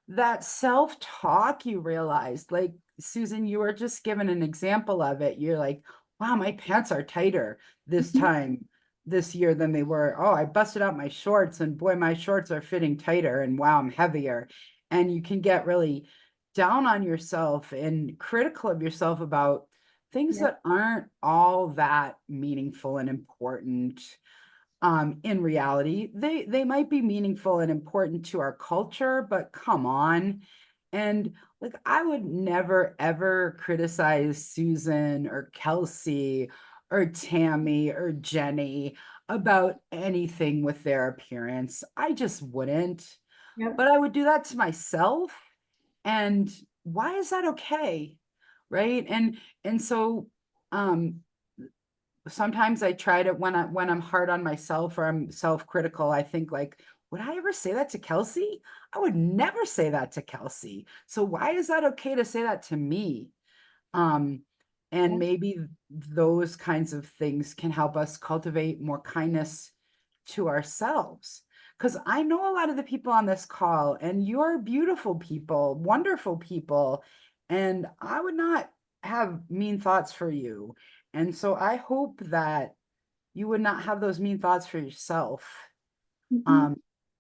That self-talk, you realized, like Susan, you were just given an example of it. You're like, wow, my pants are tighter this time this year than they were. Oh, I busted out my shorts and boy, my shorts are fitting tighter and wow, I'm heavier. And you can get really down on yourself and critical of yourself about things that aren't all that meaningful and important. In reality, they might be meaningful and important to our culture, but come on. And like I would never ever criticize Susan or Kelsey or Tammy or Jenny about anything with their appearance. I just wouldn't. Yep. But I would do that to myself. And why is that okay? Right? And so sometimes I try to when I'm hard on myself or I'm self-critical, I think like, would I ever say that to Kelsey? I would never say that to Kelsey. So why is that okay to say that to me? And maybe those kinds of things can help us cultivate more kindness to ourselves. Because I know a lot of the people on this call, and you're beautiful people, wonderful people. And I would not have mean thoughts for you. And so I hope that you would not have those mean thoughts for yourself. Mhm.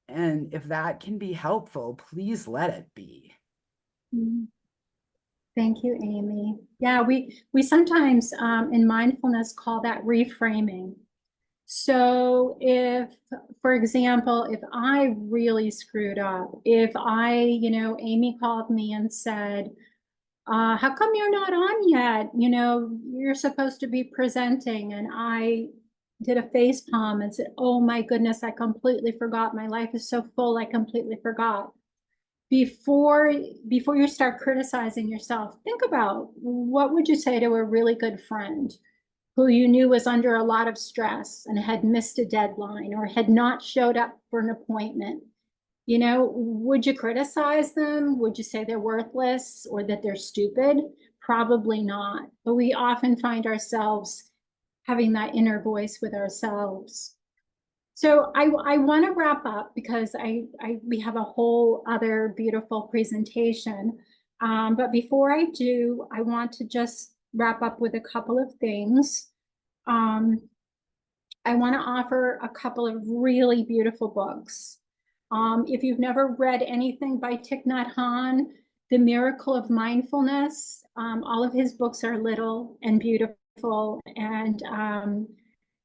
And if that can be helpful, please let it be. Mhm. Thank you, Amy. Yeah, we sometimes in mindfulness call that reframing. So if, for example, if I really screwed up, if Amy called me and said, how come you're not on yet? You're supposed to be presenting. And I did a face palm and said, oh my goodness, I completely forgot. My life is so full, I completely forgot. Before you start criticizing yourself, think about what would you say to a really good friend who you knew was under a lot of stress and had missed a deadline or had not showed up for an appointment. Would you criticize them? Would you say they're worthless or that they're stupid? Probably not. But we often find ourselves having that inner voice with ourselves. So I want to wrap up because we have a whole other beautiful presentation. But before I do, I want to just wrap up with a couple of things. I want to offer a couple of really beautiful books. If you've never read anything by Thich Nhat Hanh, The Miracle of Mindfulness, all of his books are little and beautiful. And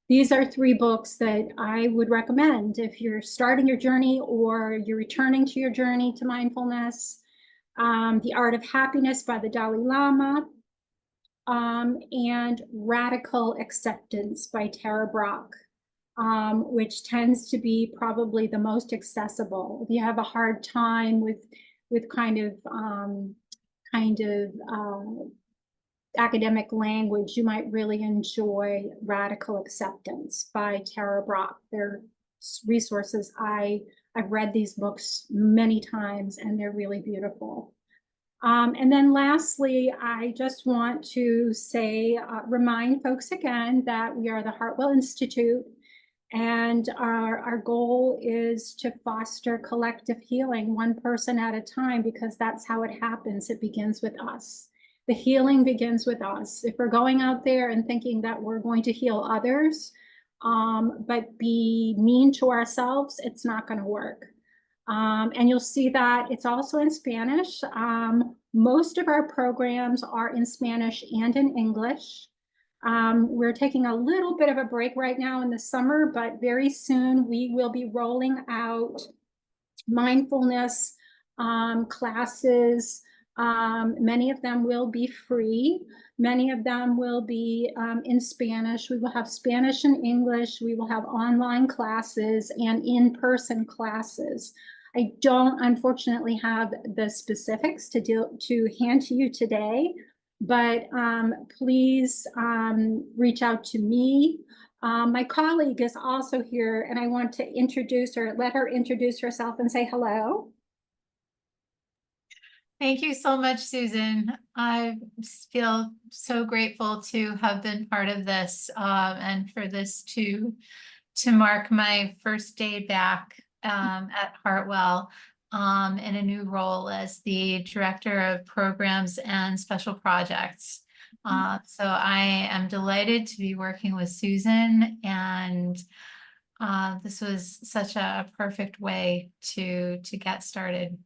these are 3 books that I would recommend if you're starting your journey or you're returning to your journey to mindfulness. The Art of Happiness by the Dalai Lama, and Radical Acceptance by Tara Brach, which tends to be probably the most accessible. If you have a hard time with kind of academic language, you might really enjoy Radical Acceptance by Tara Brach. They're resources. I've read these books many times and they're really beautiful. And then lastly, I just want to say, remind folks again that we are the Heartwell Institute, and our goal is to foster collective healing, one person at a time, because that's how it happens. It begins with us. The healing begins with us. If we're going out there and thinking that we're going to heal others, but be mean to ourselves, it's not going to work. And you'll see that it's also in Spanish. Most of our programs are in Spanish and in English. We're taking a little bit of a break right now in the summer, but very soon we will be rolling out mindfulness classes. Many of them will be free. Many of them will be in Spanish. We will have Spanish and English. We will have online classes and in-person classes. I don't unfortunately have the specifics to hand to you today, but please reach out to me. My colleague is also here, and I want to introduce her, let her introduce herself and say hello. Thank you so much, Susan. I feel so grateful to have been part of this and for this to mark my first day back at Heartwell in a new role as the Director of Programs and Special Projects. So I am delighted to be working with Susan, and this was such a perfect way to get started.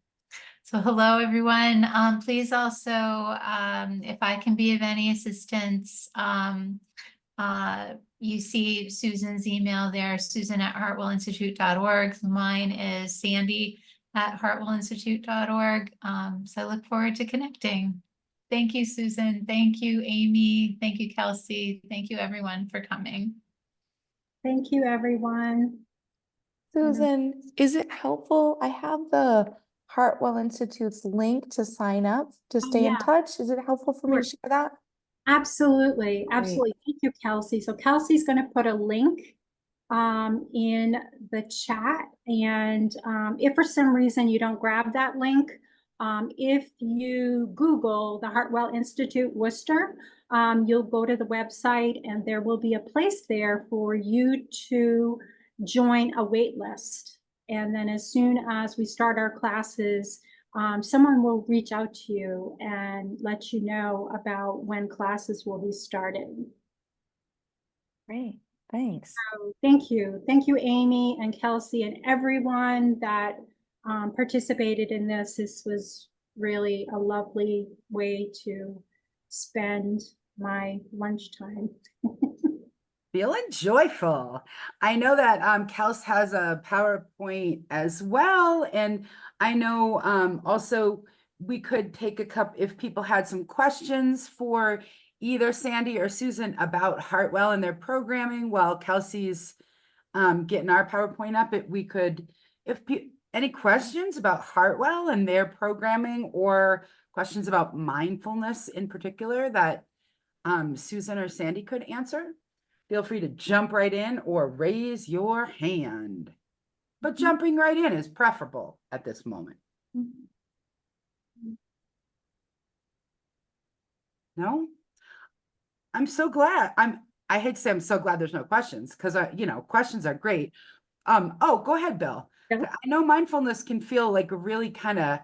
So hello, everyone. Please also, if I can be of any assistance, you see Susan's email there, susan@heartwellinstitute.org. Mine is sandy@heartwellinstitute.org. So I look forward to connecting. Thank you, Susan. Thank you, Amy. Thank you, Kelsey. Thank you, everyone, for coming. Thank you, everyone. Susan, is it helpful? I have the Heartwell Institute's link to sign up to stay in touch. Is it helpful for me to share that? Absolutely. Absolutely. Thank you, Kelsey. So Kelsey's going to put a link in the chat. And if for some reason you don't grab that link, if you Google the Heartwell Institute Worcester, you'll go to the website and there will be a place there for you to join a wait list. And then as soon as we start our classes, someone will reach out to you and let you know about when classes will be starting. Great, thanks. So thank you. Thank you, Amy and Kelsey and everyone that participated in this. This was really a lovely way to spend my lunchtime. Feeling joyful. I know that Kels has a PowerPoint as well. And I know also we could take a couple, if people had some questions for either Sandy or Susan about Heartwell and their programming while Kelsey's getting our PowerPoint up, we could, if any questions about Heartwell and their programming or questions about mindfulness in particular that Susan or Sandy could answer, feel free to jump right in or raise your hand. But jumping right in is preferable at this moment. No? I'm so glad. I hate to say I'm so glad there's no questions because questions are great. Oh, go ahead, Bill. Yeah. I know mindfulness can feel like a really kind of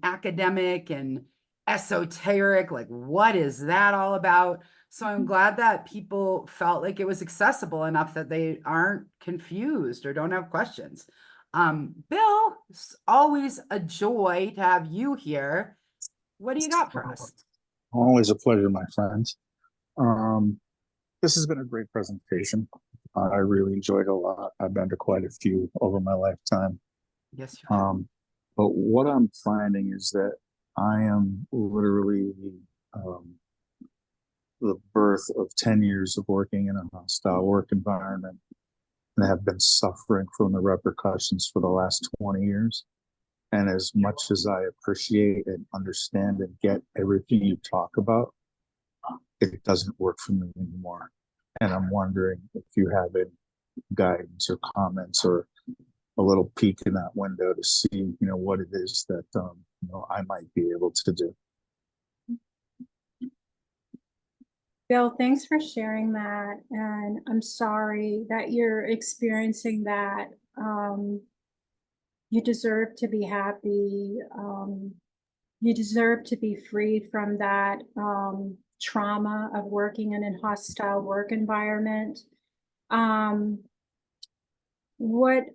academic and esoteric, like what is that all about? So I'm glad that people felt like it was accessible enough that they aren't confused or don't have questions. Bill, it's always a joy to have you here. What do you got for us? Always a pleasure, my friends. This has been a great presentation. I really enjoyed it a lot. I've been to quite a few over my lifetime. Yes, you have. But what I'm finding is that I am literally the birth of 10 years of working in a hostile work environment and have been suffering from the repercussions for the last 20 years. And as much as I appreciate and understand and get everything you talk about, it doesn't work for me anymore. And I'm wondering if you have any guidance or comments or a little peek in that window to see, what it is that, I might be able to do. Bill, thanks for sharing that. And I'm sorry that you're experiencing that. You deserve to be happy. You deserve to be free from that trauma of working in a hostile work environment. What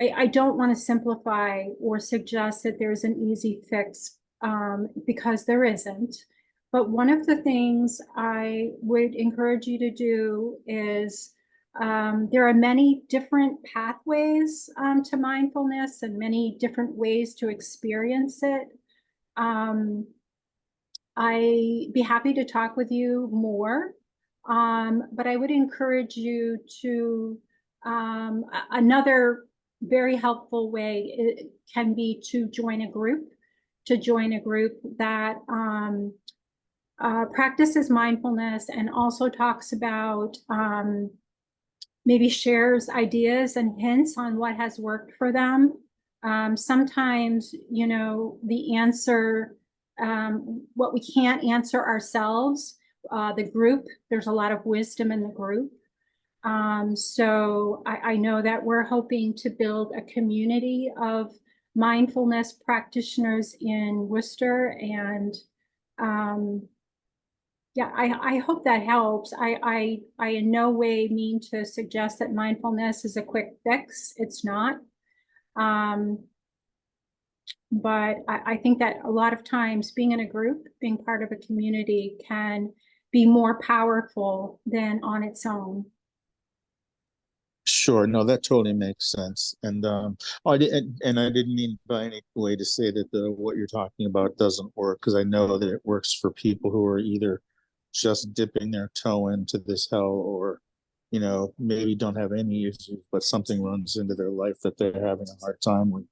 I don't want to simplify or suggest that there's an easy fix because there isn't. But one of the things I would encourage you to do is there are many different pathways to mindfulness and many different ways to experience it. I'd be happy to talk with you more, but I would encourage you to, another very helpful way it can be to join a group that practices mindfulness and also talks about maybe shares ideas and hints on what has worked for them. Sometimes, the answer, what we can't answer ourselves, the group, there's a lot of wisdom in the group. So I know that we're hoping to build a community of mindfulness practitioners in Worcester, and yeah, I hope that helps. I in no way mean to suggest that mindfulness is a quick fix. It's not. But I think that a lot of times being in a group, being part of a community can be more powerful than on its own. Sure, no, that totally makes sense. And I didn't mean by any way to say that what you're talking about doesn't work, because I know that it works for people who are either just dipping their toe into this hell or, maybe don't have any issues, but something runs into their life that they're having a hard time with.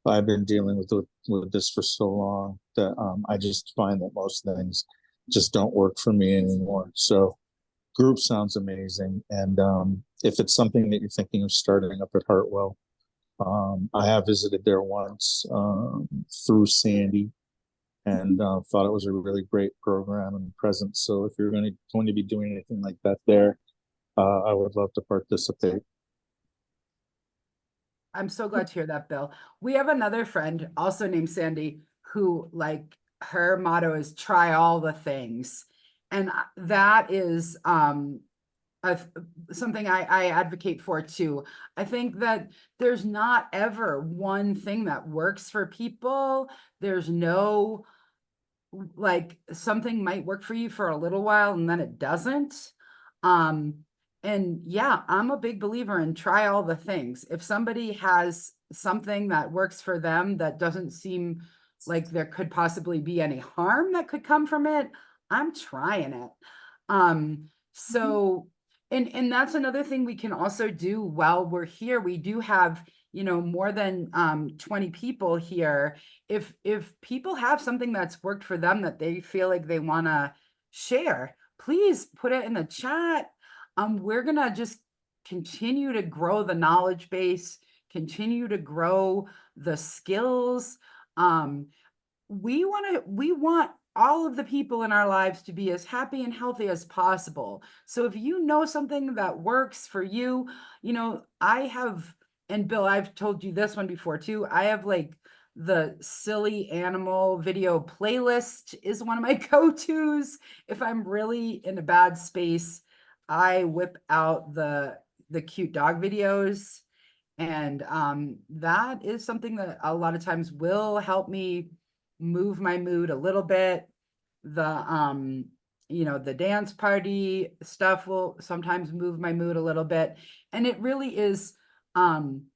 I've been dealing with this for so long that I just find that most things just don't work for me anymore. So group sounds amazing. And if it's something that you're thinking of starting up at Heartwell, I have visited there once through Sandy and thought it was a really great program and presence. So if you're going to be doing anything like that there, I would love to participate. I'm so glad to hear that, Bill. We have another friend also named Sandy who, like, her motto is try all the things. And that is something I advocate for too. I think that there's not ever one thing that works for people. There's no, like, something might work for you for a little while and then it doesn't. And yeah, I'm a big believer in try all the things. If somebody has something that works for them that doesn't seem like there could possibly be any harm that could come from it, I'm trying it. So and that's another thing we can also do while we're here. We do have, you know, more than 20 people here. If people have something that's worked for them that they feel like they want to share, please put it in the chat. We're gonna just continue to grow the knowledge base, continue to grow the skills. We want all of the people in our lives to be as happy and healthy as possible. So if you know something that works for you, you know, I have, and Bill, I've told you this one before too. I have, like, the silly animal video playlist is one of my go-tos. If I'm really in a bad space, I whip out the cute dog videos. And that is something that a lot of times will help me move my mood a little bit. The you know, the dance party stuff will sometimes move my mood a little bit. And it really is an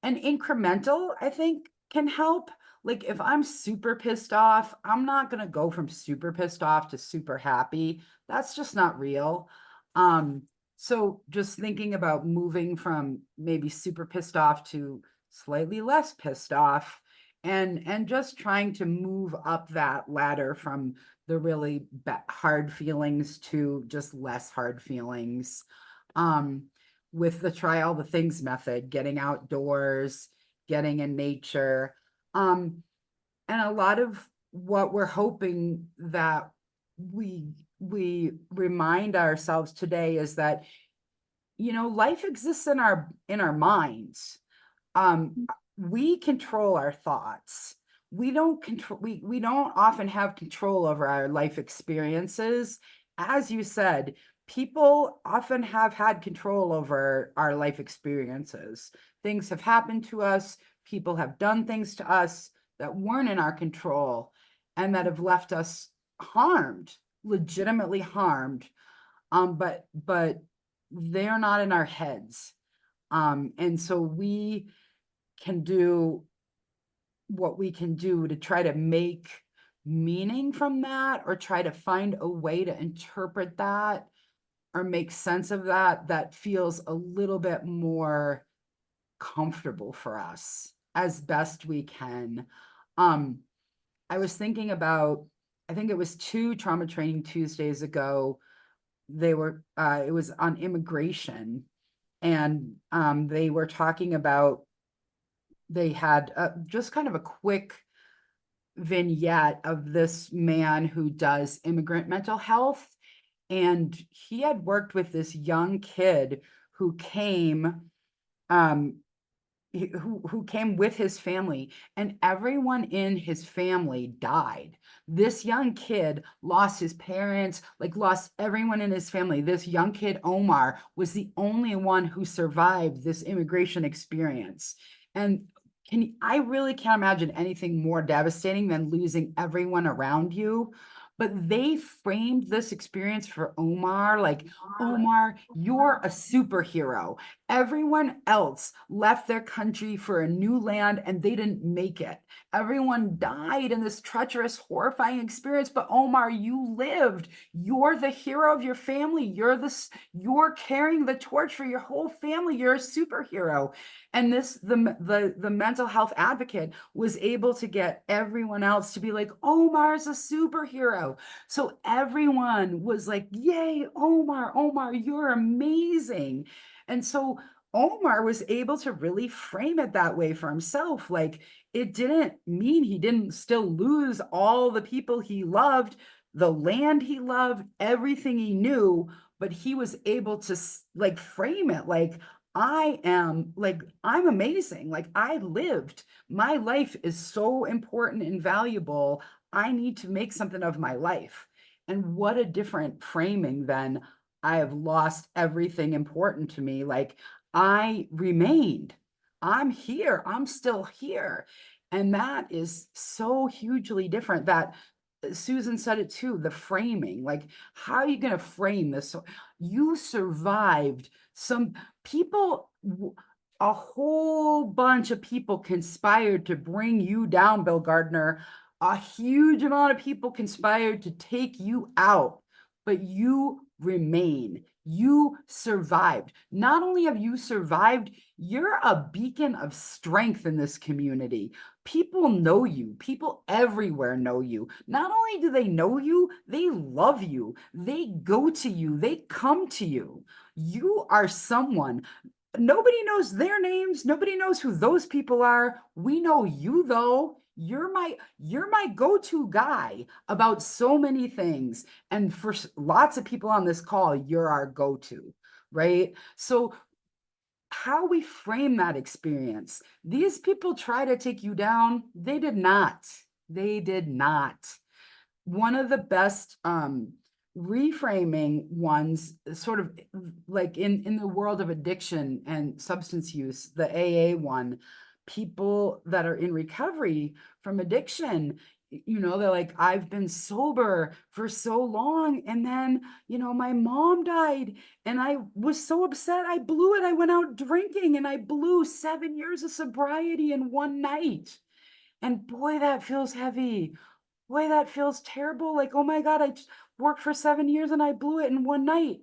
incremental, I think, can help. Like, if I'm super pissed off, I'm not gonna go from super pissed off to super happy. That's just not real. So just thinking about moving from maybe super pissed off to slightly less pissed off, and just trying to move up that ladder from the really hard feelings to just less hard feelings. With the try all the things method, getting outdoors, getting in nature. And a lot of what we're hoping that we remind ourselves today is that, you know, life exists in our minds. We control our thoughts. We don't often have control over our life experiences. As you said, people often have had control over our life experiences. Things have happened to us, people have done things to us that weren't in our control and that have left us harmed, legitimately harmed. But they're not in our heads. And so we can do what we can do to try to make meaning from that, or try to find a way to interpret that or make sense of that that feels a little bit more comfortable for us as best we can. I was thinking about, I think it was 2 Trauma Training Tuesdays ago, they were it was on immigration, and they were talking about, they had just kind of a quick vignette of this man who does immigrant mental health, and he had worked with this young kid who came who came with his family, and everyone in his family died. This young kid lost his parents, like lost everyone in his family. This young kid, Omar, was the only one who survived this immigration experience. And I really can't imagine anything more devastating than losing everyone around you. But they framed this experience for Omar like, Omar, you're a superhero. Everyone else left their country for a new land and they didn't make it. Everyone died in this treacherous, horrifying experience, but Omar, you lived. You're the hero of your family. You're carrying the torch for your whole family. You're a superhero. And the mental health advocate was able to get everyone else to be like, Omar's a superhero. So everyone was like, yay, Omar, you're amazing. And so Omar was able to really frame it that way for himself. Like, it didn't mean he didn't still lose all the people he loved, the land he loved, everything he knew, but he was able to, like, frame it like, I'm amazing. Like I lived, my life is so important and valuable. I need to make something of my life. And what a different framing than I have lost everything important to me. Like I remained, I'm here, I'm still here. And that is so hugely different that Susan said it too, the framing, like, how are you going to frame this? So you survived some people, a whole bunch of people conspired to bring you down, Bill Gardner. A huge amount of people conspired to take you out, but you remain. You survived. Not only have you survived, you're a beacon of strength in this community. People know you. People everywhere know you. Not only do they know you, they love you. They go to you. They come to you. You are someone. Nobody knows their names. Nobody knows who those people are. We know you though. You're my go-to guy about so many things. And for lots of people on this call, you're our go-to, right? So how we frame that experience. These people try to take you down. They did not. They did not. One of the best reframing ones, sort of like in the world of addiction and substance use, the AA one, people that are in recovery from addiction, they're like, I've been sober for so long, and then my mom died and I was so upset, I blew it. I went out drinking and I blew 7 years of sobriety in one night. And boy, that feels heavy. Boy, that feels terrible. Like, oh my God, I worked for 7 years and I blew it in one night.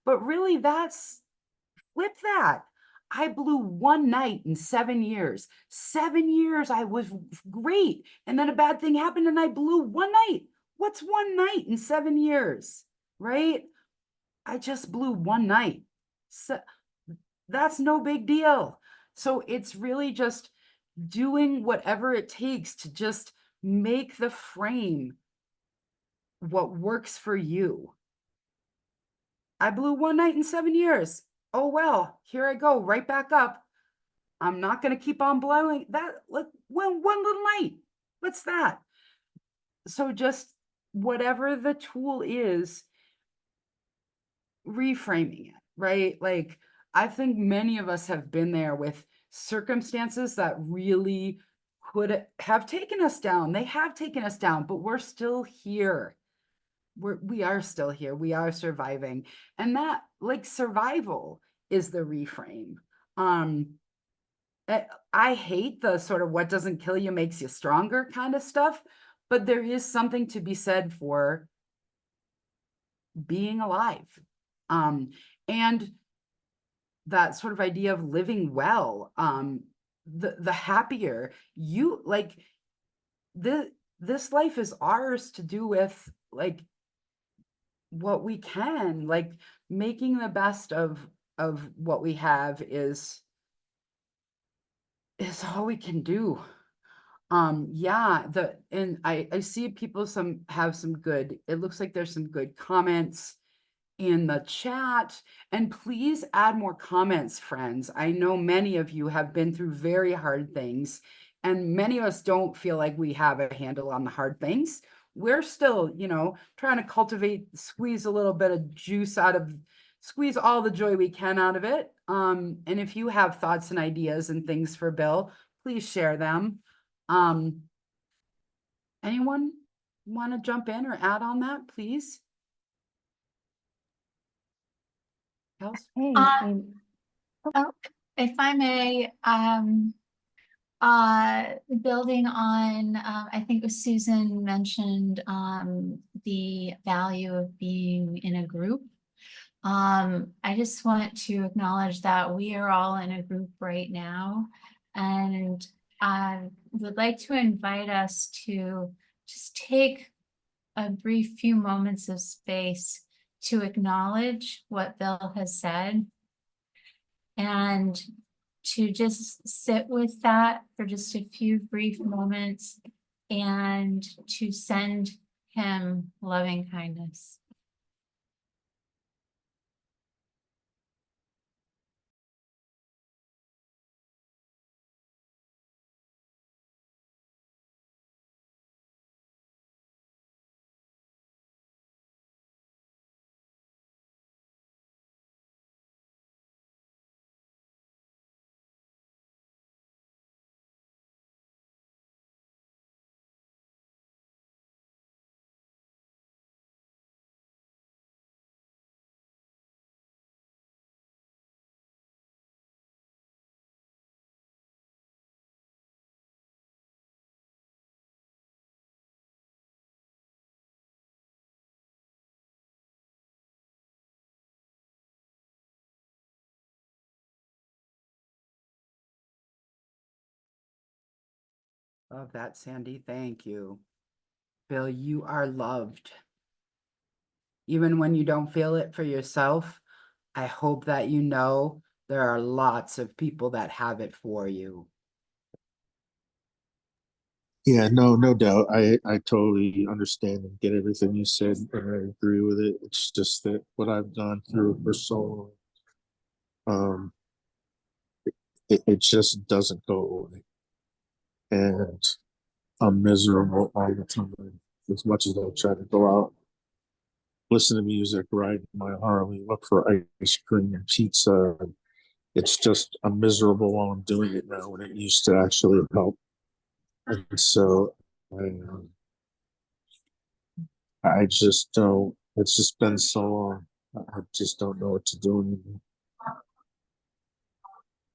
But really, flip that. I blew one night in 7 years. 7 years, I was great. And then a bad thing happened and I blew one night. What's one night in 7 years, right? I just blew one night. So that's no big deal. So it's really just doing whatever it takes to just make the frame what works for you. I blew one night in 7 years. Oh, well, here I go, right back up. I'm not going to keep on blowing that. Like one little night. What's that? So just whatever the tool is, reframing it, right? Like I think many of us have been there with circumstances that really could have taken us down. They have taken us down, but we're still here. We are still here. We are surviving. And that, like, survival is the reframe. I hate the sort of what doesn't kill you makes you stronger kind of stuff, but there is something to be said for being alive. And that sort of idea of living well, the happier you, like, this life is ours to do with, like, what we can, like making the best of what we have is all we can do. Yeah, and I see people have some good, it looks like there's some good comments in the chat, and please add more comments, friends. I know many of you have been through very hard things, and many of us don't feel like we have a handle on the hard things. We're still, trying to squeeze a little bit of juice squeeze all the joy we can out of it. And if you have thoughts and ideas and things for Bill, please share them. Anyone want to jump in or add on that, please? Hey, if I may, building on, I think Susan mentioned the value of being in a group. I just want to acknowledge that we are all in a group right now, and I would like to invite us to just take a brief few moments of space to acknowledge what Bill has said, and to just sit with that for just a few brief moments and to send him loving kindness. Love that, Sandy. Thank you. Bill, you are loved. Even when you don't feel it for yourself, I hope that you know there are lots of people that have it for you. Yeah, no doubt. I totally understand and get everything you said, and I agree with it. It's just that what I've gone through for so long, it just doesn't go away. And I'm miserable all the time. As much as I try to go out, listen to music, ride my Harley, look for ice cream and pizza. It's just, I'm miserable while I'm doing it now, when it used to actually help. And so I just don't, it's just been so long. I just don't know what to do anymore.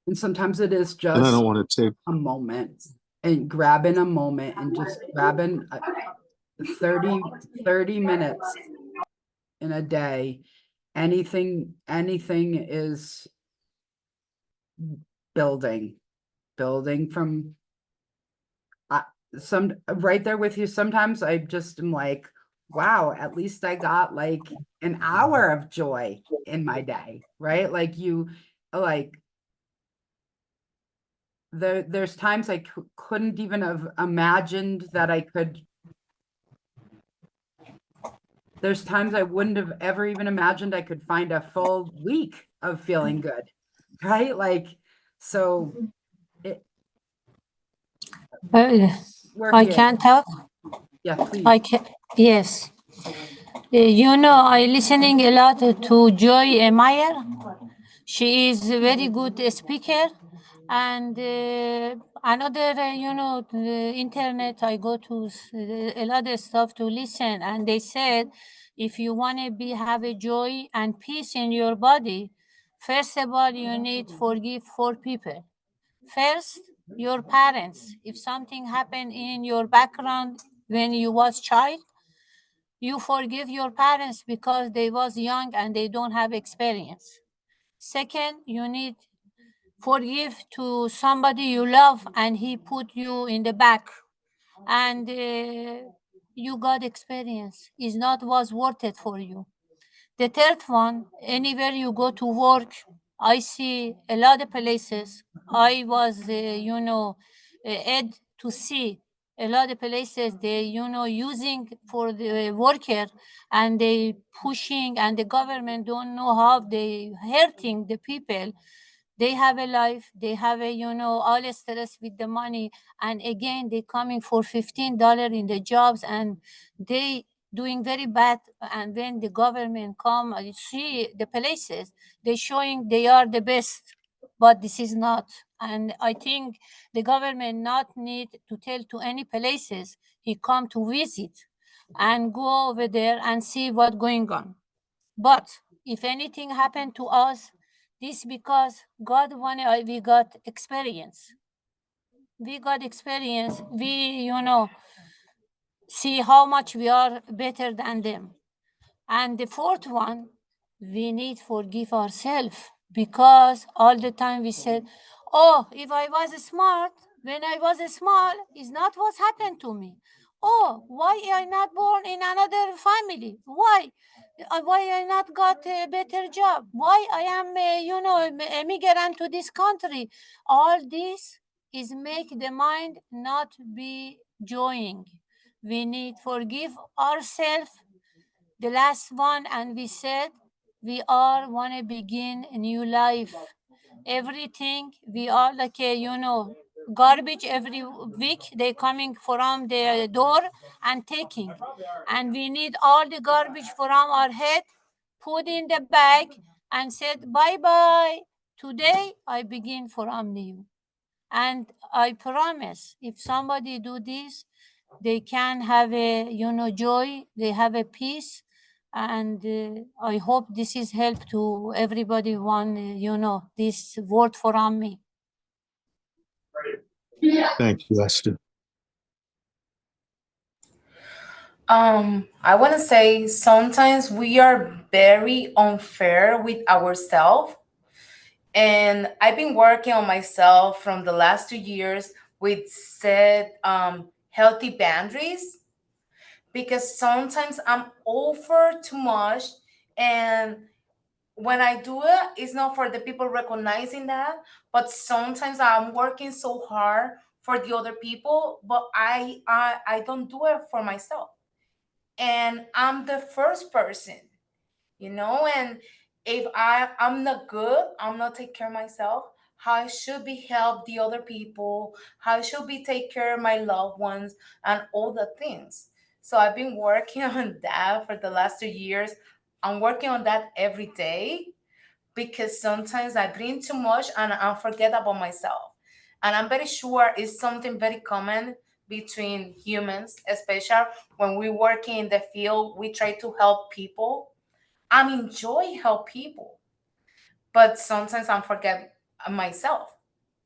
And sometimes it is And I just don't want to take a moment, and grabbing a moment and just grabbing 30 minutes in a day. Anything is building from some right there with you. Sometimes I just am like, wow, at least I got like an hour of joy in my day, right? Like there's times I couldn't even have imagined that I could. There's times I wouldn't have ever even imagined I could find a full week of feeling good, right? Like, so we're I here. can talk. Yeah, please. I can. Yes. You know, I listening a lot to Joy Meyer. She is a very good speaker. And another, the internet, I go to a lot of stuff to listen. And they said, if you want to have a joy and peace in your body, first of all, you need forgive 4 people. First, your parents. If something happened in your background when you was child, you forgive your parents because they was young and they don't have experience. Second, you need forgive to somebody you love and he put you in the back, and you got experience. Is not was worth it for you. The third one, anywhere you go to work, I see a lot of places. I was, ed to see a lot of places they, using for the worker, and they pushing, and the government don't know how they hurting the people. They have a life, they have a, all the stress with the money, and again they coming for $15 in the jobs, and they doing very bad. And when the government come, you see the places they showing they are the best, but this is not. And I think the government not need to tell to any places he come to visit and go over there and see what going on. But if anything happened to us, this because God wanted, we got experience. We got experience. We, see how much we are better than them. And the fourth one, we need forgive ourselves, because all the time we said, oh, if I was smart, when I was small, is not what happened to me. Oh, why I not born in another family? Why? Why I not got a better job? Why I am, a migrant to this country? All this is make the mind not be joying. We need forgive ourselves, the last one, and we said we all want to begin a new life. Everything we are like a, garbage every week they coming from the door and taking, and we need all the garbage from our head put in the bag and said bye bye. Today I begin from new, and I promise if somebody do this, they can have a, joy, they have a peace. And I hope this is help to everybody one, this word from me. Thank you, Esther. I want to say sometimes we are very unfair with ourselves. And I've been working on myself from the last 2 years with set healthy boundaries, because sometimes I'm over too much, and when I do it, it's not for the people recognizing that, but sometimes I'm working so hard for the other people, but I don't do it for myself. And I'm the first person, and if I'm not good, I'm not take care of myself, how I should be help the other people, how I should be take care of my loved ones and all the things. So I've been working on that for the last 2 years. I'm working on that every day, because sometimes I bring too much and I forget about myself. And I'm very sure it's something very common between humans, especially when we work in the field, we try to help people. I enjoy help people, but sometimes I forget myself.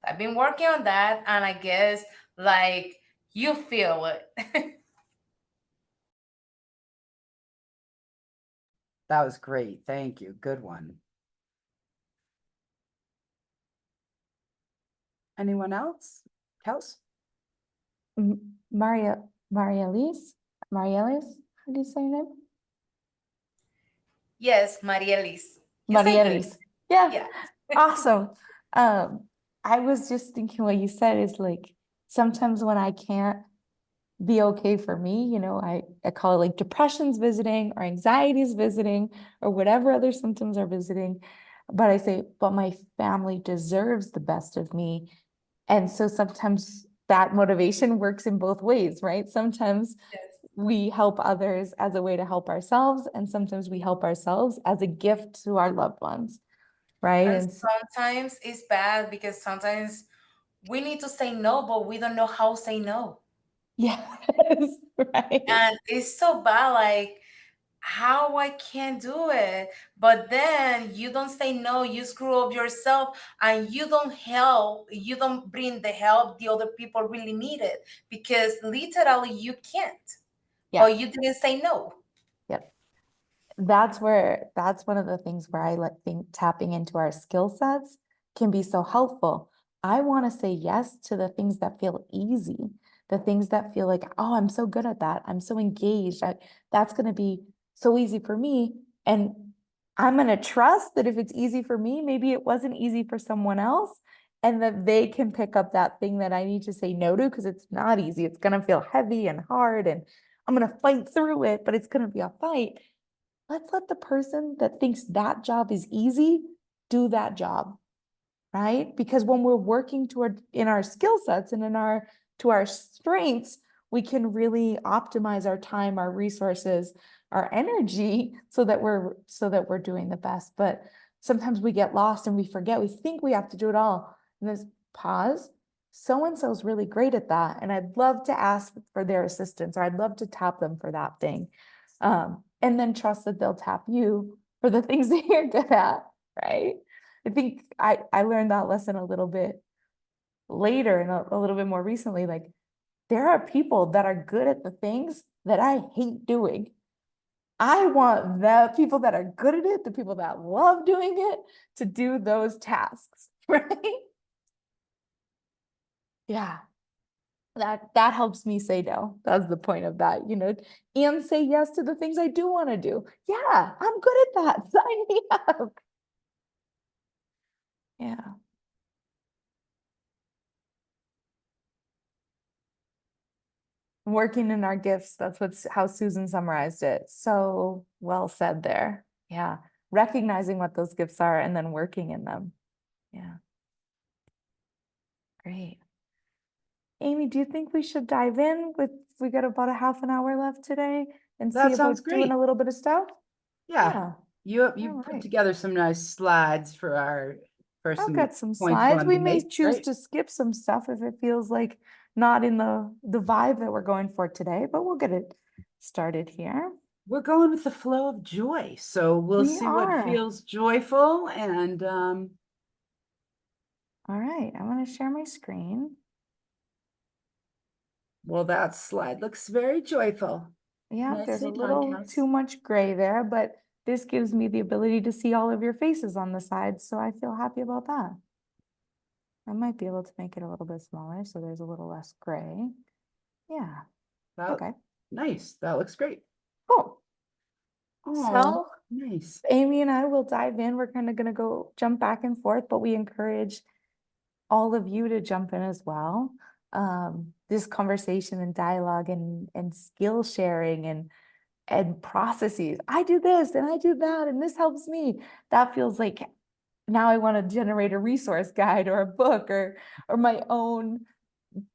I've been working on that, and I guess like you feel it. That was great. Thank you. Good one. Anyone else? Kels? Marielise, how do you say your name? Yes, Maria Liz. You say good. Marielise. Yeah, Yeah. awesome. I was just thinking what you said is like, sometimes when I can't be okay for me, I call it like depression's visiting or anxiety's visiting or whatever other symptoms are visiting. But I say, but my family deserves the best of me. And so sometimes that motivation works in both ways, right? Sometimes Yes. we help others as a way to help ourselves, and sometimes we help ourselves as a gift to our loved ones, right? And sometimes it's bad because sometimes we need to say no, but we don't know how to say no. yes, right. And it's so bad, like how I can't do it. But then you don't say no, you screw up yourself, and you don't help, you don't bring the help the other people really need it, because literally you can't. Yeah. But you didn't say no. Yep. That's one of the things where I think tapping into our skill sets can be so helpful. I want to say yes to the things that feel easy, the things that feel like, oh, I'm so good at that. I'm so engaged. That's going to be so easy for me. And I'm going to trust that if it's easy for me, maybe it wasn't easy for someone else, and that they can pick up that thing that I need to say no to, because it's not easy. It's going to feel heavy and hard, and I'm going to fight through it, but it's going to be a fight. Let's let the person that thinks that job is easy do that job, right? Because when we're working toward in our skill sets and to our strengths, we can really optimize our time, our resources, our energy, so that we're doing the best. But sometimes we get lost and we forget. We think we have to do it all. And there's pause. So-and-so is really great at that, and I'd love to ask for their assistance, or I'd love to tap them for that thing. And then trust that they'll tap you for the things that you're good at, right? I think I learned that lesson a little bit later and a little bit more recently. Like, there are people that are good at the things that I hate doing. I want the people that are good at it, the people that love doing it, to do those tasks, right? Yeah. That helps me say no. That's the point of that, and say yes to the things I do want to do. Yeah, I'm good at that. Sign me up. Yeah. Working in our gifts. That's how Susan summarized it. So well said there. Yeah. Recognizing what those gifts are and then working in them. Yeah. Great. Amy, do you think we should dive in we got about a half an hour left today and That see sounds about doing great. a little bit of stuff? Yeah. You All put right. together some nice slides for I've some got some points you slides. wanted We to may make. choose Great. to skip some stuff if it feels like not in the vibe that we're going for today, but we'll get it started here. We're going with the flow of joy. So we'll We see what are. feels joyful. And All right, I'm going to share my screen. well, that slide looks very joyful. Yeah, there's a Nicely done, little Kels. too much gray there, but this gives me the ability to see all of your faces on the side, so I feel happy about that. I might be able to make it a little bit smaller so there's a little less gray. Yeah, That, okay, nice. That looks great. cool. Oh, So nice. Amy and I will dive in. We're kind of going to go jump back and forth, but we encourage all of you to jump in as well. This conversation and dialogue and skill sharing and processes. I do this and I do that, and this helps me. That feels like now I want to generate a resource guide or a book or my own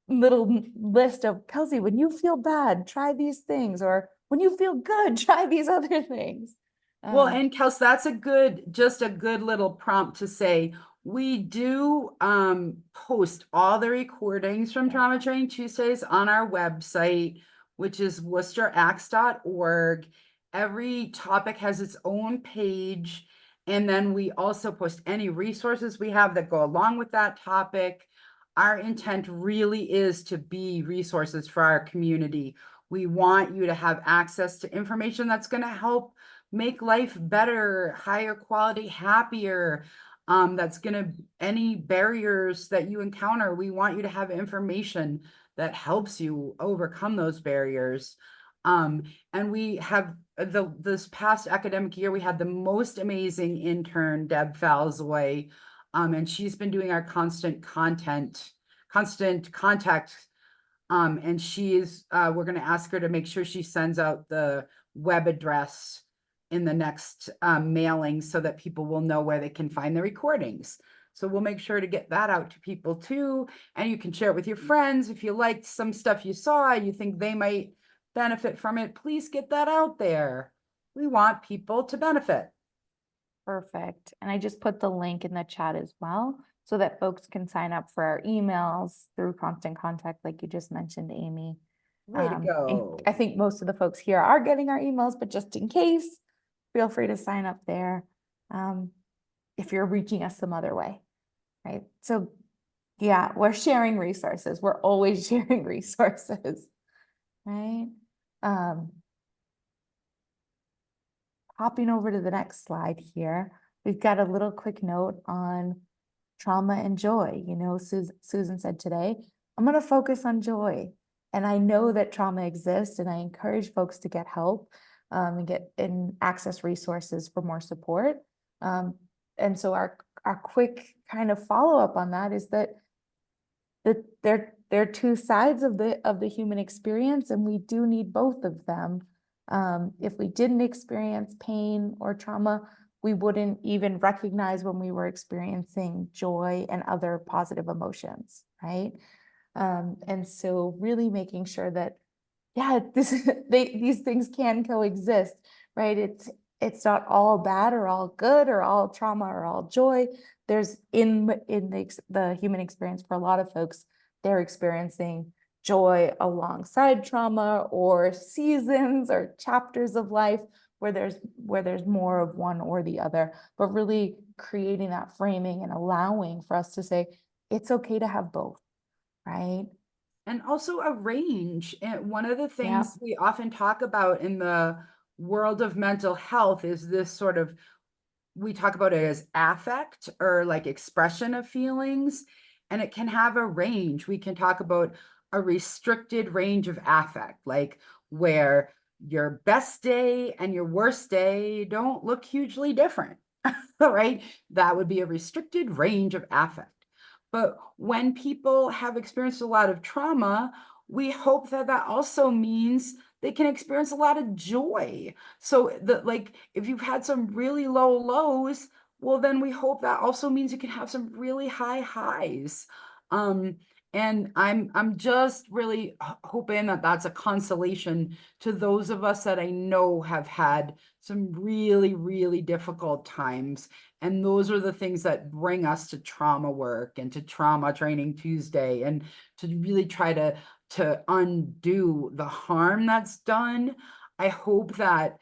little list of, Kelsey, when you feel bad, try these things, or when you feel good, try these other things. Well, and Kels, that's just a good little prompt to say, we do post all the recordings from Trauma Training Tuesdays on our website, which is worcesteraxe.org. Every topic has its own page. And then we also post any resources we have that go along with that topic. Our intent really is to be resources for our community. We want you to have access to information that's going to help make life better, higher quality, happier. That's going to, any barriers that you encounter, we want you to have information that helps you overcome those barriers. And we have this past academic year, we had the most amazing intern, Deb Falzoy, and she's been doing our constant contact. And she is, we're going to ask her to make sure she sends out the web address in the next mailing so that people will know where they can find the recordings. So we'll make sure to get that out to people too. And you can share it with your friends. If you liked some stuff you saw, you think they might benefit from it, please get that out there. We want people to benefit. Perfect. And I just put the link in the chat as well, so that folks can sign up for our emails through Constant Contact, like you just mentioned, Amy. Way to And go. I think most of the folks here are getting our emails, but just in case, feel free to sign up there if you're reaching us some other way, right? So yeah, we're sharing resources. We're always sharing resources, right? Hopping over to the next slide here, we've got a little quick note on trauma and joy. You know, Susan said today, I'm going to focus on joy. And I know that trauma exists, and I encourage folks to get help and access resources for more support. And so our quick kind of follow-up on that is that there are two sides of the human experience, and we do need both of them. If we didn't experience pain or trauma, we wouldn't even recognize when we were experiencing joy and other positive emotions, right? And so really making sure that, yeah, these things can coexist, right? It's not all bad or all good or all trauma or all joy. There's in the human experience, for a lot of folks, they're experiencing joy alongside trauma, or seasons or chapters of life where there's more of one or the other, but really creating that framing and allowing for us to say, it's okay to have both, right? And also a range. And one of the things we often talk about in the world of mental health is this sort of, we talk about it as affect, or like expression of feelings, and it can have a range. We can talk about a restricted range of affect, like where your best day and your worst day don't look hugely different, right? That would be a restricted range of affect. But when people have experienced a lot of trauma, we hope that that also means they can experience a lot of joy. So like if you've had some really low lows, well, then we hope that also means you can have some really high highs. And I'm just really hoping that that's a consolation to those of us that I know have had some really, really difficult times. And those are the things that bring us to trauma work and to Trauma Training Tuesday, and to really try to undo the harm that's done. I hope that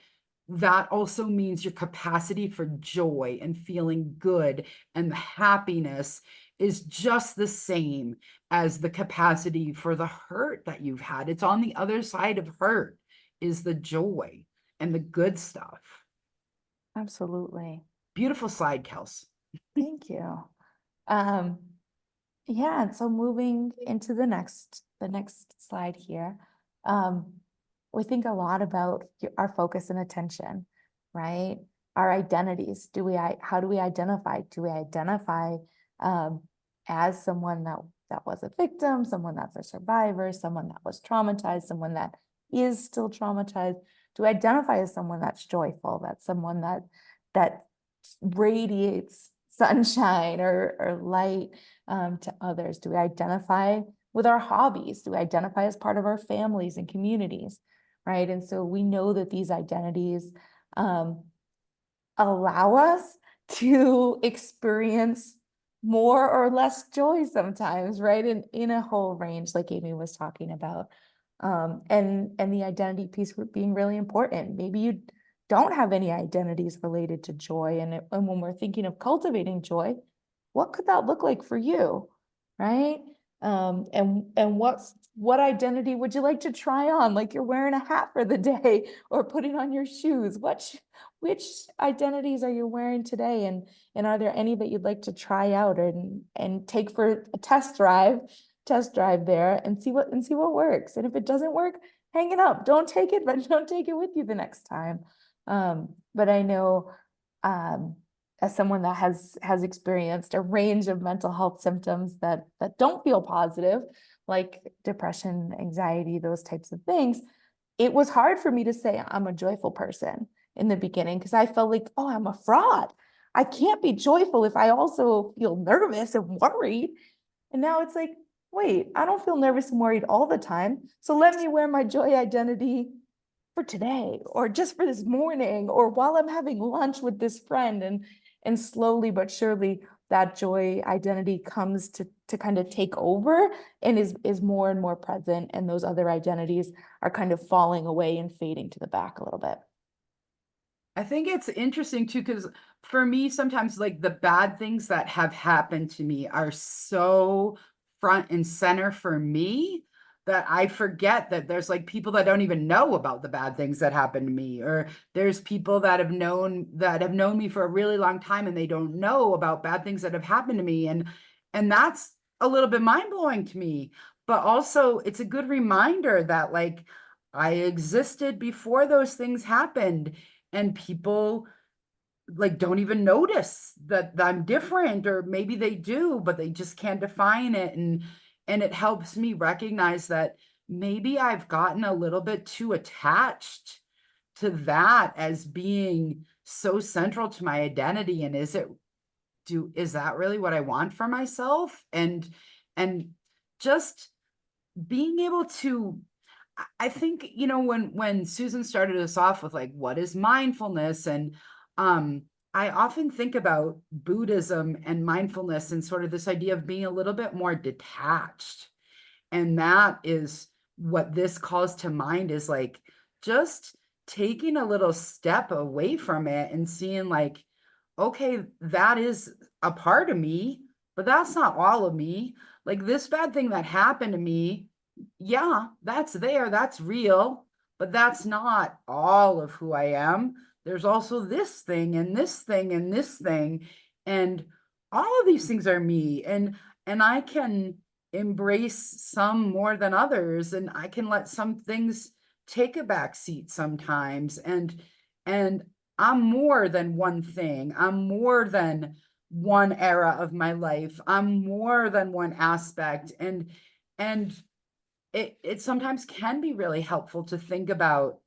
that also means your capacity for joy and feeling good and the happiness is just the same as the capacity for the hurt that you've had. It's on the other side of hurt is the joy and the good stuff. Absolutely. Beautiful slide, Kels. Thank you. Yeah, and so moving into the next slide here, we think a lot about our focus and attention, right? Our identities. How do we identify? Do we identify as someone that was a victim, someone that's a survivor, someone that was traumatized, someone that is still traumatized? Do we identify as someone that's joyful, that's someone that radiates sunshine or light to others? Do we identify with our hobbies? Do we identify as part of our families and communities, right? And so we know that these identities allow us to experience more or less joy sometimes, right? In a whole range, like Amy was talking about. And the identity piece being really important. Maybe you don't have any identities related to joy. And when we're thinking of cultivating joy, what could that look like for you, right? And what identity would you like to try on? Like you're wearing a hat for the day or putting on your shoes. Which identities are you wearing today? And are there any that you'd like to try out and take for a test drive there and see what works? And if it doesn't work, hang it up. Don't take it, but don't take it with you the next time. But I know as someone that has experienced a range of mental health symptoms that don't feel positive, like depression, anxiety, those types of things, it was hard for me to say I'm a joyful person in the beginning because I felt like, oh, I'm a fraud. I can't be joyful if I also feel nervous and worried. And now it's like, wait, I don't feel nervous and worried all the time. So let me wear my joy identity for today, or just for this morning, or while I'm having lunch with this friend. And slowly but surely that joy identity comes to kind of take over and is more and more present. And those other identities are kind of falling away and fading to the back a little bit. I think it's interesting too, because for me, sometimes like the bad things that have happened to me are so front and center for me that I forget that there's like people that don't even know about the bad things that happened to me, or there's people that have known me for a really long time and they don't know about bad things that have happened to me. And that's a little bit mind-blowing to me. But also it's a good reminder that like I existed before those things happened, and people like don't even notice that I'm different, or maybe they do, but they just can't define it. And it helps me recognize that maybe I've gotten a little bit too attached to that as being so central to my identity. And is that really what I want for myself? And just being able to, I think, when Susan started us off with like, what is mindfulness? And I often think about Buddhism and mindfulness and sort of this idea of being a little bit more detached. And that is what this calls to mind, is like just taking a little step away from it and seeing like, okay, that is a part of me, but that's not all of me. Like this bad thing that happened to me, yeah, that's there, that's real, but that's not all of who I am. There's also this thing and this thing and this thing, and all of these things are me, and I can embrace some more than others, and I can let some things take a back seat sometimes, and I'm more than one thing. I'm more than one era of my life. I'm more than one aspect, and it sometimes can be really helpful to think about.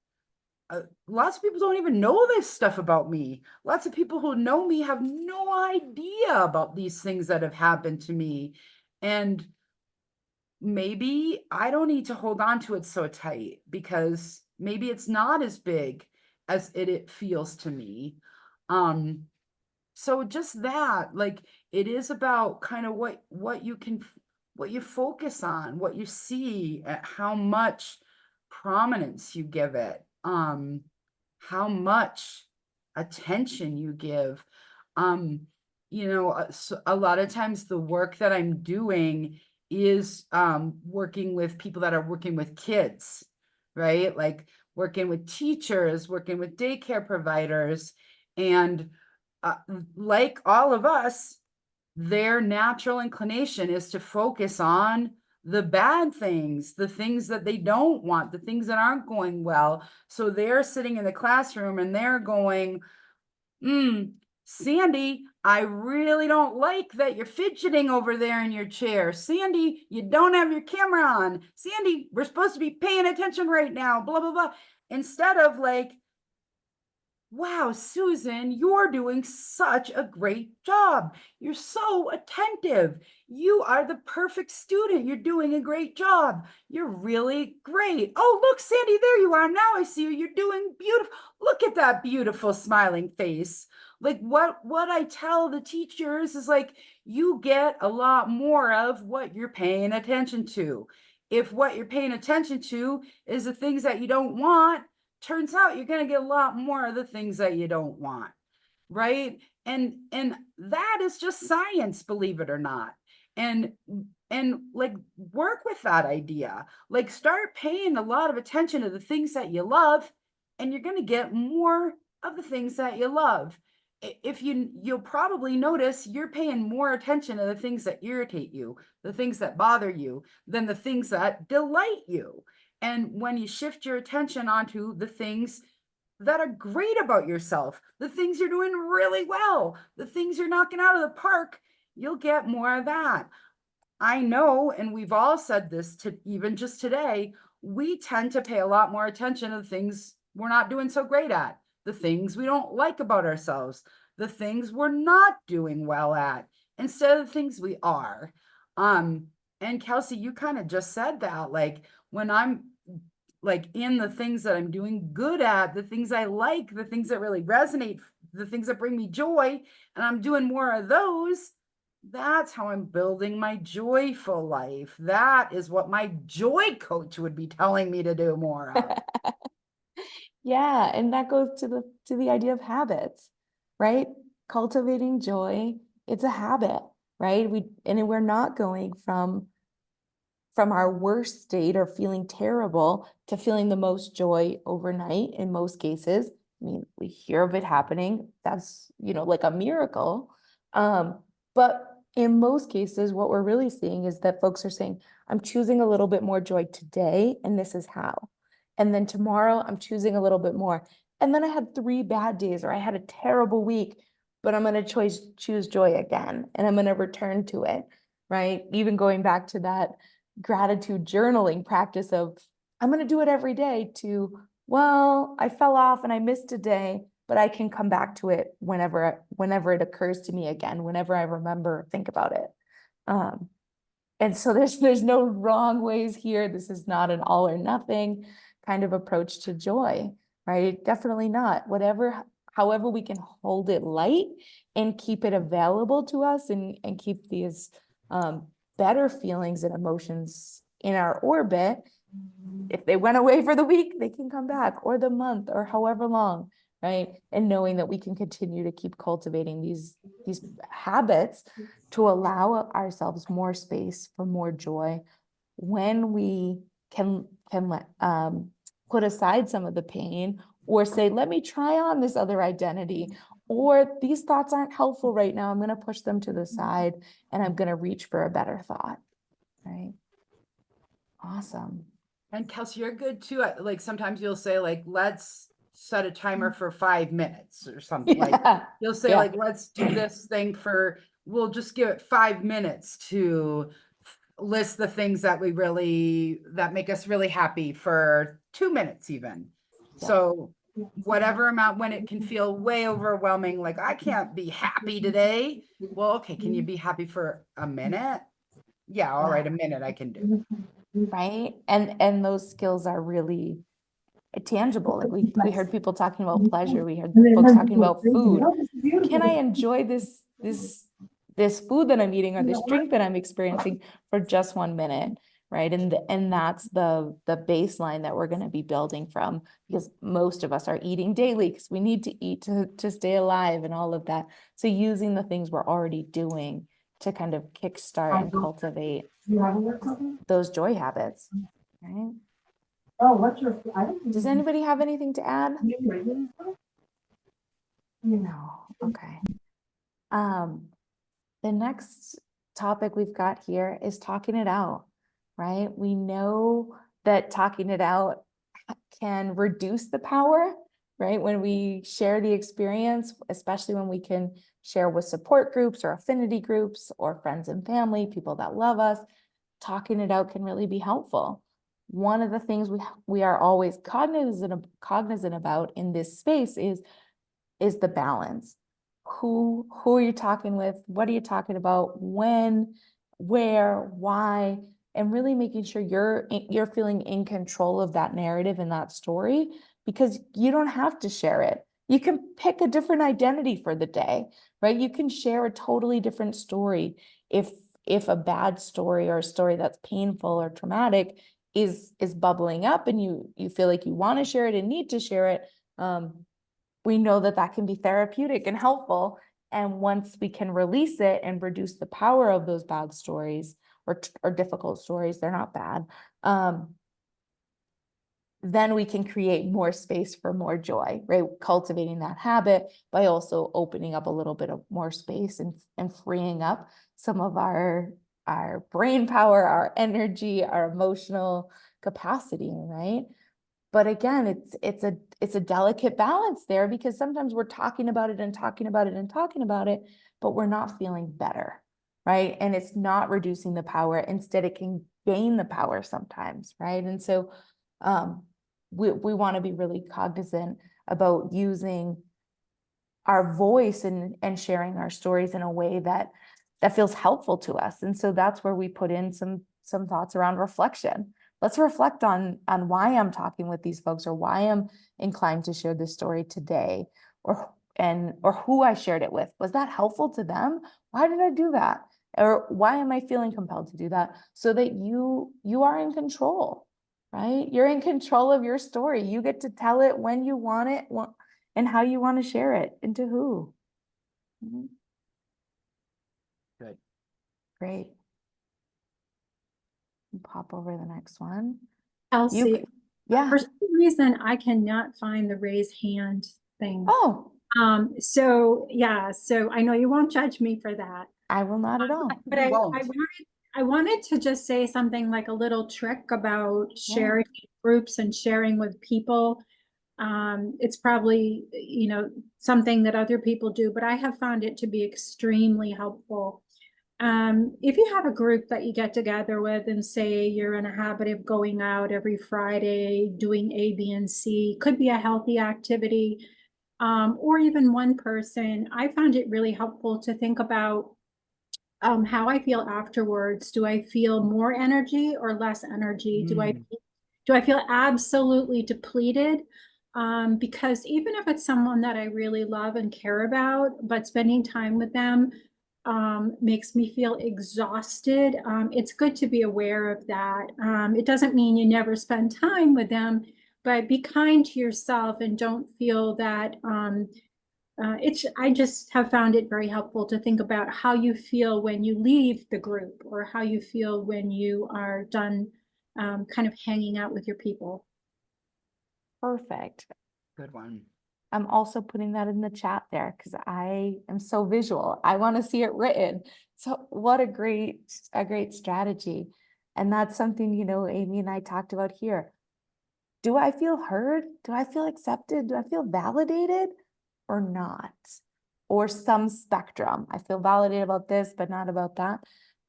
Lots of people don't even know this stuff about me. Lots of people who know me have no idea about these things that have happened to me. And maybe I don't need to hold on to it so tight, because maybe it's not as big as it feels to me. So just that, like, it is about kind of what you focus on, what you see, how much prominence you give it, how much attention you give. So a lot of times the work that I'm doing is working with people that are working with kids, right? Like working with teachers, working with daycare providers, and like all of us, their natural inclination is to focus on the bad things, the things that they don't want, the things that aren't going well. So they're sitting in the classroom and they're going, Sandy, I really don't like that you're fidgeting over there in your chair. Sandy, you don't have your camera on. Sandy, we're supposed to be paying attention right now, blah, blah, blah. Instead of like, wow, Susan, you're doing such a great job. You're so attentive. You are the perfect student. You're doing a great job. You're really great. Oh, look, Sandy, there you are. Now I see you. You're doing beautiful. Look at that beautiful smiling face. Like what I tell the teachers is like, you get a lot more of what you're paying attention to. If what you're paying attention to is the things that you don't want, turns out you're going to get a lot more of the things that you don't want, right? And that is just science, believe it or not. And like work with that idea, like start paying a lot of attention to the things that you love, and you're going to get more of the things that you love. If you'll probably notice you're paying more attention to the things that irritate you, the things that bother you, than the things that delight you. And when you shift your attention onto the things that are great about yourself, the things you're doing really well, the things you're knocking out of the park, you'll get more of that. I know, and we've all said this to even just today, we tend to pay a lot more attention to the things we're not doing so great at, the things we don't like about ourselves, the things we're not doing well at, instead of the things we are. And Kelsey, you kind of just said that, like when I'm like in the things that I'm doing good at, the things I like, the things that really resonate, the things that bring me joy, and I'm doing more of those, that's how I'm building my joyful life. That is what my joy coach would be telling me to do more of. Yeah, and that goes to the idea of habits, right? Cultivating joy, it's a habit, right? We're not going from our worst state or feeling terrible to feeling the most joy overnight in most cases. I mean, we hear of it happening. That's, like a miracle. But in most cases, what we're really seeing is that folks are saying, I'm choosing a little bit more joy today, and this is how. And then tomorrow, I'm choosing a little bit more. And then I had 3 bad days, or I had a terrible week, but I'm going to choose joy again, and I'm going to return to it, right? Even going back to that gratitude journaling practice of, I'm going to do it every day, to, well, I fell off and I missed a day, but I can come back to it whenever it occurs to me again, whenever I remember, think about it. And so there's no wrong ways here. This is not an all or nothing kind of approach to joy, right? Definitely not. However we can hold it light and keep it available to us, and keep these better feelings and emotions in our orbit. If they went away for the week, they can come back, or the month, or however long, right? And knowing that we can continue to keep cultivating these habits to allow ourselves more space for more joy when we can put aside some of the pain, or say, let me try on this other identity, or these thoughts aren't helpful right now. I'm going to push them to the side, and I'm going to reach for a better thought, right? Awesome. And Kelsey, you're good too. Like sometimes you'll say like, let's set a timer for 5 minutes or something. Like you'll say like, let's do this thing we'll just give it 5 minutes to list the things that that make us really happy for 2 minutes even. So whatever amount, when it can feel way overwhelming, like I can't be happy today. Well, okay, can you be happy for a minute? Yeah, all right, a minute I can do. Right. And those skills are really tangible. Like we heard people talking about pleasure. We heard folks talking about food. Can I enjoy this food that I'm eating, or this drink that I'm experiencing, for just 1 minute? Right. And that's the baseline that we're going to be building from, because most of us are eating daily because we need to eat to stay alive and all of that. So using the things we're already doing to kind of kickstart and cultivate those joy habits, right? Does anybody have anything to add? No. Okay. the next topic we've got here is talking it out, right? We know that talking it out can reduce the power, right? When we share the experience, especially when we can share with support groups or affinity groups or friends and family, people that love us, talking it out can really be helpful. One of the things we are always cognizant about in this space is the balance. Who are you talking with? What are you talking about? When, where, why? And really making sure you're feeling in control of that narrative and that story, because you don't have to share it. You can pick a different identity for the day, right? You can share a totally different story if a bad story or a story that's painful or traumatic is bubbling up and you feel like you want to share it and need to share it. We know that can be therapeutic and helpful. And once we can release it and reduce the power of those bad stories or difficult stories, they're not bad. Then we can create more space for more joy, right? Cultivating that habit by also opening up a little bit of more space and freeing up some of our brain power, our energy, our emotional capacity, right? But again, it's a delicate balance there, because sometimes we're talking about it and talking about it and talking about it, but we're not feeling better, right? And it's not reducing the power. Instead, it can gain the power sometimes, right? And so we want to be really cognizant about using our voice and sharing our stories in a way that feels helpful to us. And so that's where we put in some thoughts around reflection. Let's reflect on why I'm talking with these folks, or why I'm inclined to share this story today, or who I shared it with. Was that helpful to them? Why did I do that? Or why am I feeling compelled to do that? So that you are in control, right? You're in control of your story. You get to tell it when you want it and how you want to share it and to who. Good. Great. Pop over the next one. Kelsey, yeah. for some reason, I cannot find the raise hand thing. Oh. So yeah, so I know you won't judge me for that. I will not at all. But I wanted to just say something like a little trick about sharing groups and sharing with people. It's probably, something that other people do, but I have found it to be extremely helpful. If you have a group that you get together with and say you're in a habit of going out every Friday, doing A, B, and C, could be a healthy activity, or even one person, I found it really helpful to think about how I feel afterwards. Do I feel more energy or less energy? Do I feel absolutely depleted? Because even if it's someone that I really love and care about, but spending time with them makes me feel exhausted. It's good to be aware of that. It doesn't mean you never spend time with them, but be kind to yourself and don't feel that I just have found it very helpful to think about how you feel when you leave the group, or how you feel when you are done kind of hanging out with your people. Perfect. Good one. I'm also putting that in the chat there because I am so visual. I want to see it written. So what a great strategy. And that's something, Amy and I talked about here. Do I feel heard? Do I feel accepted? Do I feel validated or not? Or some spectrum. I feel validated about this, but not about that,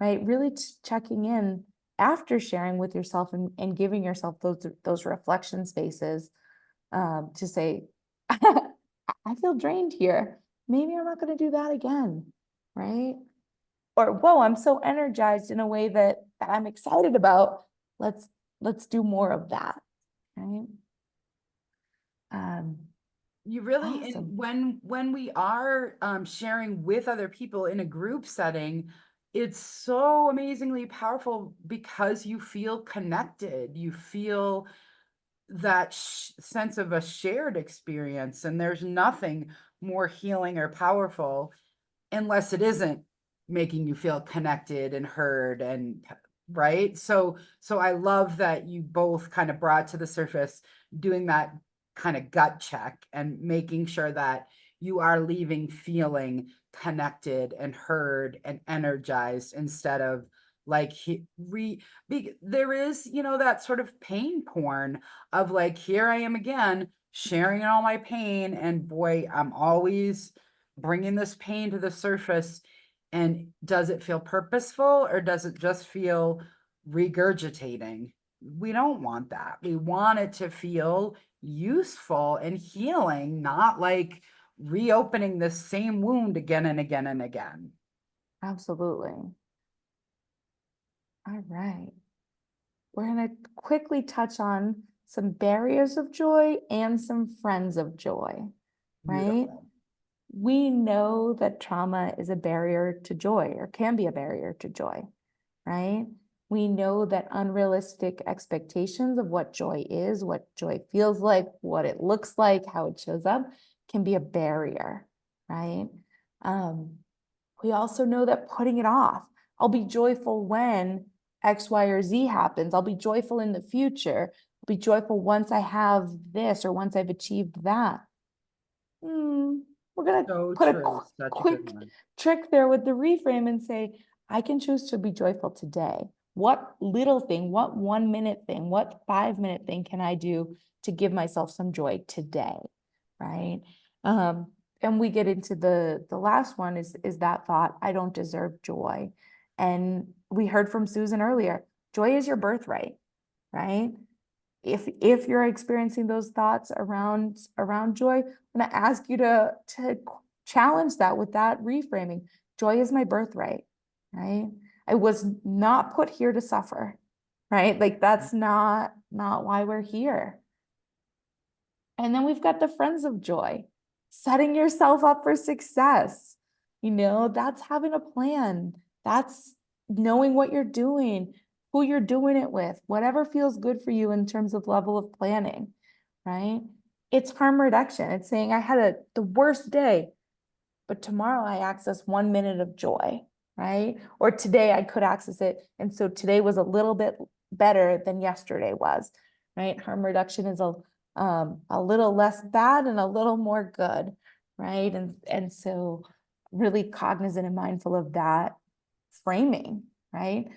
right? Really checking in after sharing with yourself and giving yourself those reflection spaces to say, I feel drained here. Maybe I'm not going to do that again, right? Or, whoa, I'm so energized in a way that I'm excited about. Let's do more of that, right? You really, Awesome. when we are sharing with other people in a group setting, it's so amazingly powerful because you feel connected. You feel that sense of a shared experience, and there's nothing more healing or powerful unless it isn't making you feel connected and heard, and right. So I love that you both kind of brought to the surface doing that kind of gut check and making sure that you are leaving feeling connected and heard and energized instead of like there is, you know, that sort of pain porn of like, here I am again, sharing all my pain. And boy, I'm always bringing this pain to the surface. And does it feel purposeful or does it just feel regurgitating? We don't want that. We want it to feel useful and healing, not like reopening the same wound again and again and again. Absolutely. All right. We're going to quickly touch on some barriers of joy and some friends of joy, right? Beautiful. We know that trauma is a barrier to joy or can be a barrier to joy, right? We know that unrealistic expectations of what joy is, what joy feels like, what it looks like, how it shows up can be a barrier, right? We also know that putting it off, I'll be joyful when X, Y, or Z happens. I'll be joyful in the future. I'll be joyful once I have this or once I've achieved that. We're going to put a quick trick there with the reframe and say, I can choose to be joyful today. What little thing, what 1 minute thing, what 5 minute thing can I do to give myself some joy today, right? And we get into the last one is that thought, I don't deserve joy. And we heard from Susan earlier, joy is your birthright, right? If you're experiencing those thoughts around joy, I'm going to ask you to challenge that with that reframing. Joy is my birthright, right? I was not put here to suffer, right? Like that's not why we're here. And then we've got the friends of joy, setting yourself up for success. You know, that's having a plan. That's knowing what you're doing, who you're doing it with, whatever feels good for you in terms of level of planning, right? It's harm reduction. It's saying I had the worst day, but tomorrow I access 1 minute of joy, right? Or today I could access it. And so today was a little bit better than yesterday was, right? Harm reduction is a little less bad and a little more good, right? And so really cognizant and mindful of that framing, right?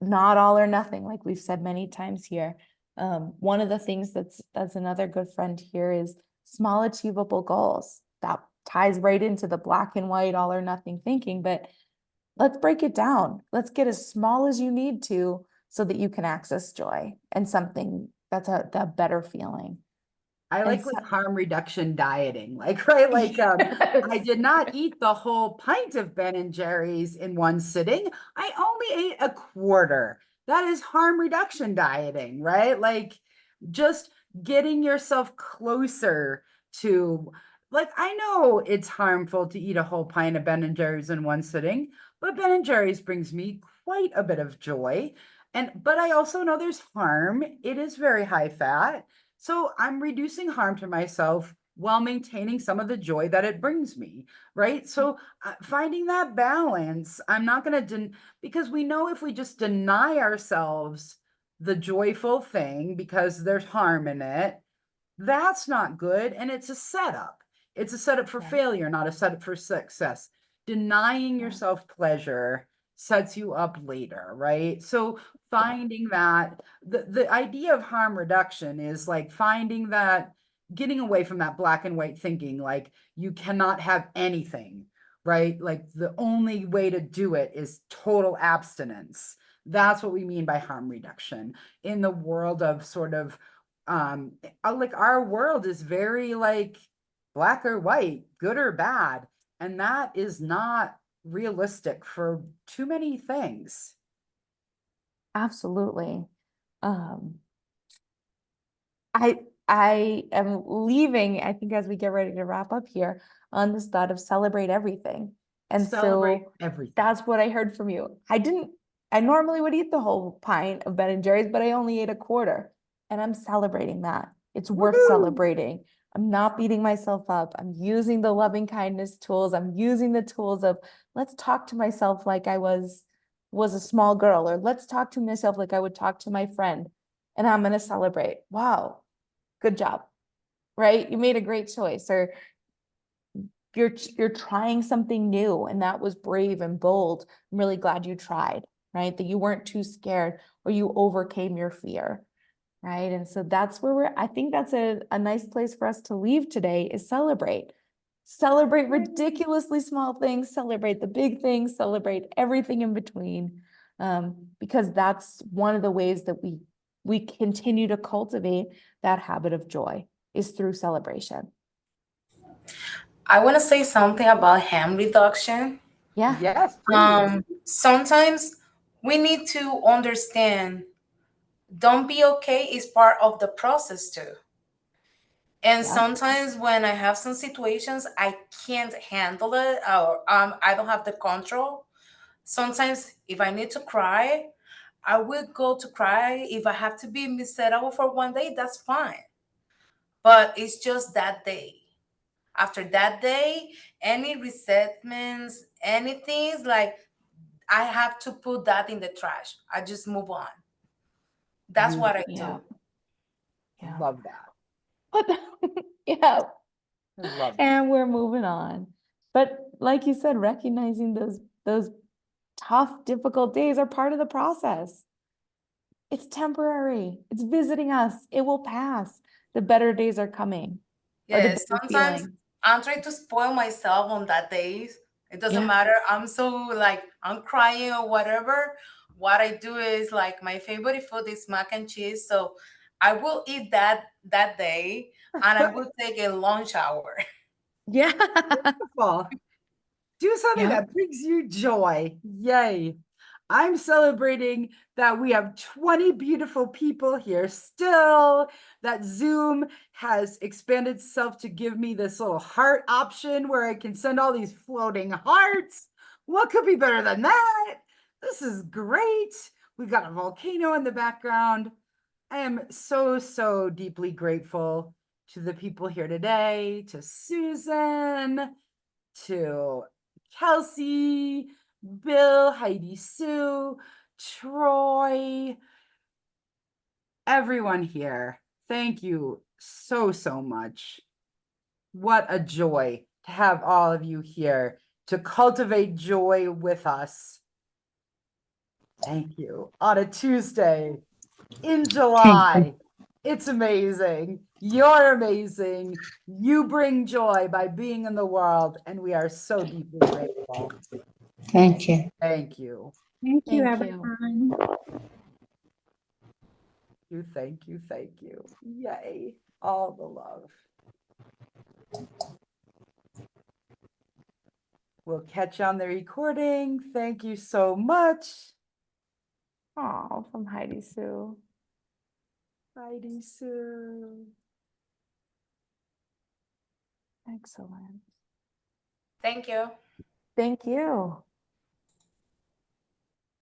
Not all or nothing, like we've said many times here. One of the things that's another good friend here is small achievable goals. That ties right into the black and white all or nothing thinking, but let's break it down. Let's get as small as you need to so that you can access joy and something that's a better feeling. I like with harm reduction dieting, like, right? Like, I did not eat the whole pint of Ben & Jerry's in one sitting. I only ate a quarter. That is harm reduction dieting, right? Like just getting yourself closer to, like, I know it's harmful to eat a whole pint of Ben & Jerry's in one sitting, but Ben & Jerry's brings me quite a bit of joy. But I also know there's harm. It is very high fat. So I'm reducing harm to myself while maintaining some of the joy that it brings me, right? So finding that balance, I'm not going to, because we know if we just deny ourselves the joyful thing because there's harm in it, that's not good. And it's a setup. It's a setup for failure, not a setup for success. Denying yourself pleasure sets you up later, right? So finding that the idea of harm reduction is like finding that, getting away from that black and white thinking, like you cannot have anything, right? Like the only way to do it is total abstinence. That's what we mean by harm reduction in the world of sort of like our world is very like black or white, good or bad, and that is not realistic for too many things. Absolutely. I am leaving, I think, as we get ready to wrap up here, on this thought of celebrate everything. And Celebrate so everything. that's what I heard from you. I normally would eat the whole pint of Ben & Jerry's, but I only ate a quarter. And I'm celebrating that. It's worth celebrating. I'm not beating myself up. I'm using the loving kindness tools. I'm using the tools of, let's talk to myself like I was a small girl, or let's talk to myself like I would talk to my friend. And I'm going to celebrate. Wow, good job, right? You made a great choice. Or you're trying something new, and that was brave and bold. I'm really glad you tried, right? That you weren't too scared, or you overcame your fear, right? And so that's where I think that's a nice place for us to leave today, is celebrate. Celebrate ridiculously small things, celebrate the big things, celebrate everything in between, because that's one of the ways that we continue to cultivate that habit of joy, is through celebration. I want to say something about harm reduction. Yeah. Yes, please. Sometimes we need to understand don't be okay is part of the process too. And Yeah. sometimes when I have some situations I can't handle it, or I don't have the control. Sometimes if I need to cry, I will go to cry. If I have to be miserable for one day, that's fine. But it's just that day. After that day, any resentments, anything, like I have to put that in the trash. I just move on. That's what I Yeah. do. Yeah. Love that. But yeah. Love that. And we're moving on. But like you said, recognizing those tough, difficult days are part of the process. It's temporary. It's visiting us. It will pass. The better days are coming. Or the Yes, better sometimes feelings. I'm trying to spoil myself on that days. It doesn't Yeah. matter. I'm so like I'm crying or whatever. What I do is like my favorite food is mac and cheese. So I will eat that day and I will take a long shower. Yeah. Well, do something Yeah. that brings you joy. Yay. I'm celebrating that we have 20 beautiful people here still, that Zoom has expanded itself to give me this little heart option where I can send all these floating hearts. What could be better than that? This is great. We've got a volcano in the background. I am so, so deeply grateful to the people here today, to Susan, to Kelsey, Bill, Heidi Sue, Troy, everyone here. Thank you so, so much. What a joy to have all of you here to cultivate joy with us. Thank you. On a Tuesday in July. It's amazing. You're amazing. You bring joy by being in the world, and we are so deeply grateful. Thank you. Thank you. Thank you, Thank you. everyone. Thank you. Thank you. Yay. All the love. We'll catch you on the recording. Thank you so much. Oh, from Heidi Sue. Heidi Sue. Excellent. Thank you. Thank you.